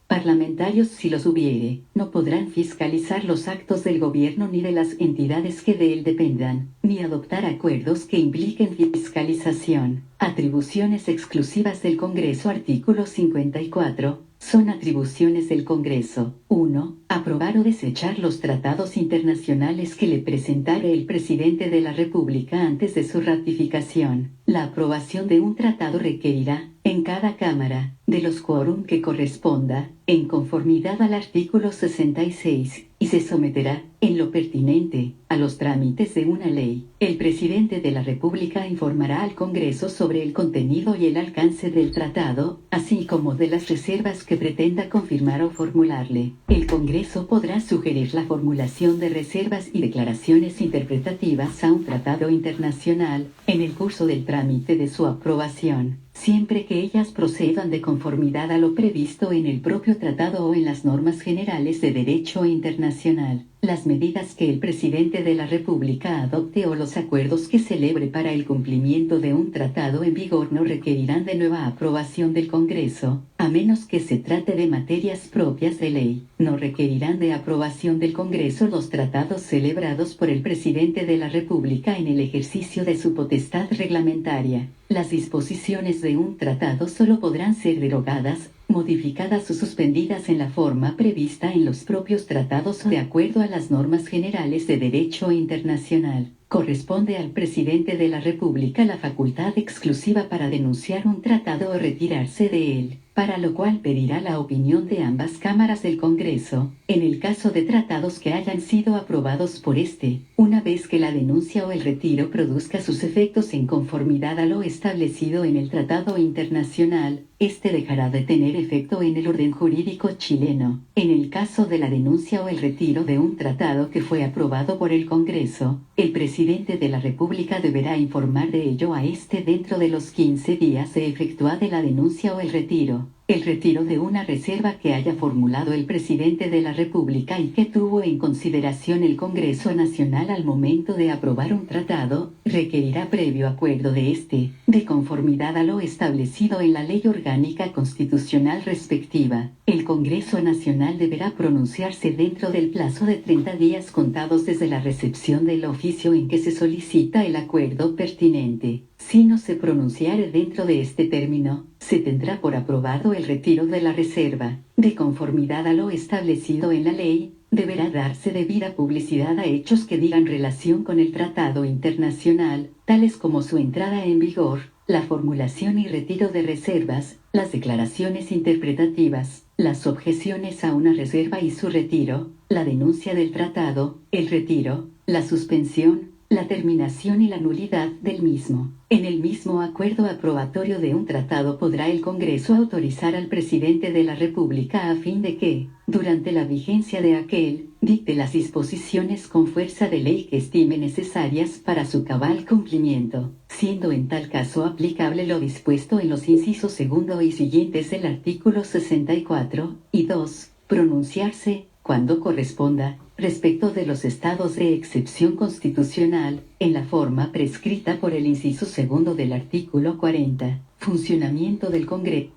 Parlamentarios, si los hubiere, no podrán fiscalizar los actos del gobierno ni de las entidades que de él dependan, ni adoptar acuerdos que impliquen fiscalización. Atribuciones exclusivas del Congreso. Artículo 54. Son atribuciones del Congreso. 1. Aprobar o desechar los tratados internacionales que le presentare el presidente de la República antes de su ratificación. La aprobación de un tratado requerirá, en cada Cámara, de los quórum que corresponda, en conformidad al artículo 66, y se someterá, en lo pertinente, a los trámites de una ley. El presidente de la República informará al Congreso sobre el contenido y el alcance del tratado, así como de las reservas que pretenda confirmar o formularle. El Congreso podrá sugerir la formulación de reservas y declaraciones interpretativas a un tratado internacional, en el curso del trámite de su aprobación, siempre que ellas procedan de conformidad a lo previsto en el propio tratado o en las normas generales de derecho internacional. Las medidas que el presidente de la República adopte o los acuerdos que celebre para el cumplimiento de un tratado en vigor no requerirán de nueva aprobación del Congreso, a menos que se trate de materias propias de ley. No requerirán de aprobación del Congreso los tratados celebrados por el presidente de la República en el ejercicio de su potestad reglamentaria. Las disposiciones de un tratado solo podrán ser derogadas, modificadas o suspendidas en la forma prevista en los propios tratados o de acuerdo a las normas generales de derecho internacional. Corresponde al presidente de la República la facultad exclusiva para denunciar un tratado o retirarse de él, para lo cual pedirá la opinión de ambas cámaras del Congreso, en el caso de tratados que hayan sido aprobados por este. Una vez que la denuncia o el retiro produzca sus efectos en conformidad a lo establecido en el tratado internacional, este dejará de tener efecto en el orden jurídico chileno. En el caso de la denuncia o el retiro de un tratado que fue aprobado por el Congreso, el presidente de la República deberá informar de ello a este dentro de los 15 días de efectuada la denuncia o el retiro. El retiro de una reserva que haya formulado el presidente de la República y que tuvo en consideración el Congreso Nacional al momento de aprobar un tratado, requerirá previo acuerdo de este, de conformidad a lo establecido en la ley orgánica constitucional respectiva. El Congreso Nacional deberá pronunciarse dentro del plazo de 30 días contados desde la recepción del oficio en que se solicita el acuerdo pertinente. Si no se pronunciare dentro de este término, se tendrá por aprobado el retiro de la reserva. De conformidad a lo establecido en la ley, deberá darse debida publicidad a hechos que digan relación con el tratado internacional, tales como su entrada en vigor, la formulación y retiro de reservas, las declaraciones interpretativas, las objeciones a una reserva y su retiro, la denuncia del tratado, el retiro, la suspensión, la terminación y la nulidad del mismo. En el mismo acuerdo aprobatorio de un tratado podrá el Congreso autorizar al presidente de la República a fin de que, durante la vigencia de aquel, dicte las disposiciones con fuerza de ley que estime necesarias para su cabal cumplimiento, siendo en tal caso aplicable lo dispuesto en los incisos segundo y siguientes del artículo 64, y 2. Pronunciarse, cuando corresponda, respecto de los estados de excepción constitucional, en la forma prescrita por el inciso segundo del artículo 40, funcionamiento del Congreso.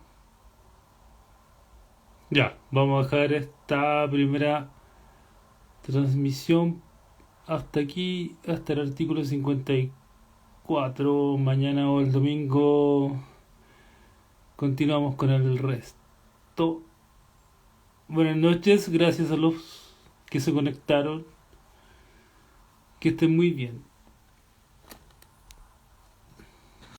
Ya, vamos a dejar esta primera transmisión hasta aquí, hasta el artículo 54. Mañana o el domingo continuamos con el resto. Buenas noches, gracias a los que se conectaron. Que estén muy bien.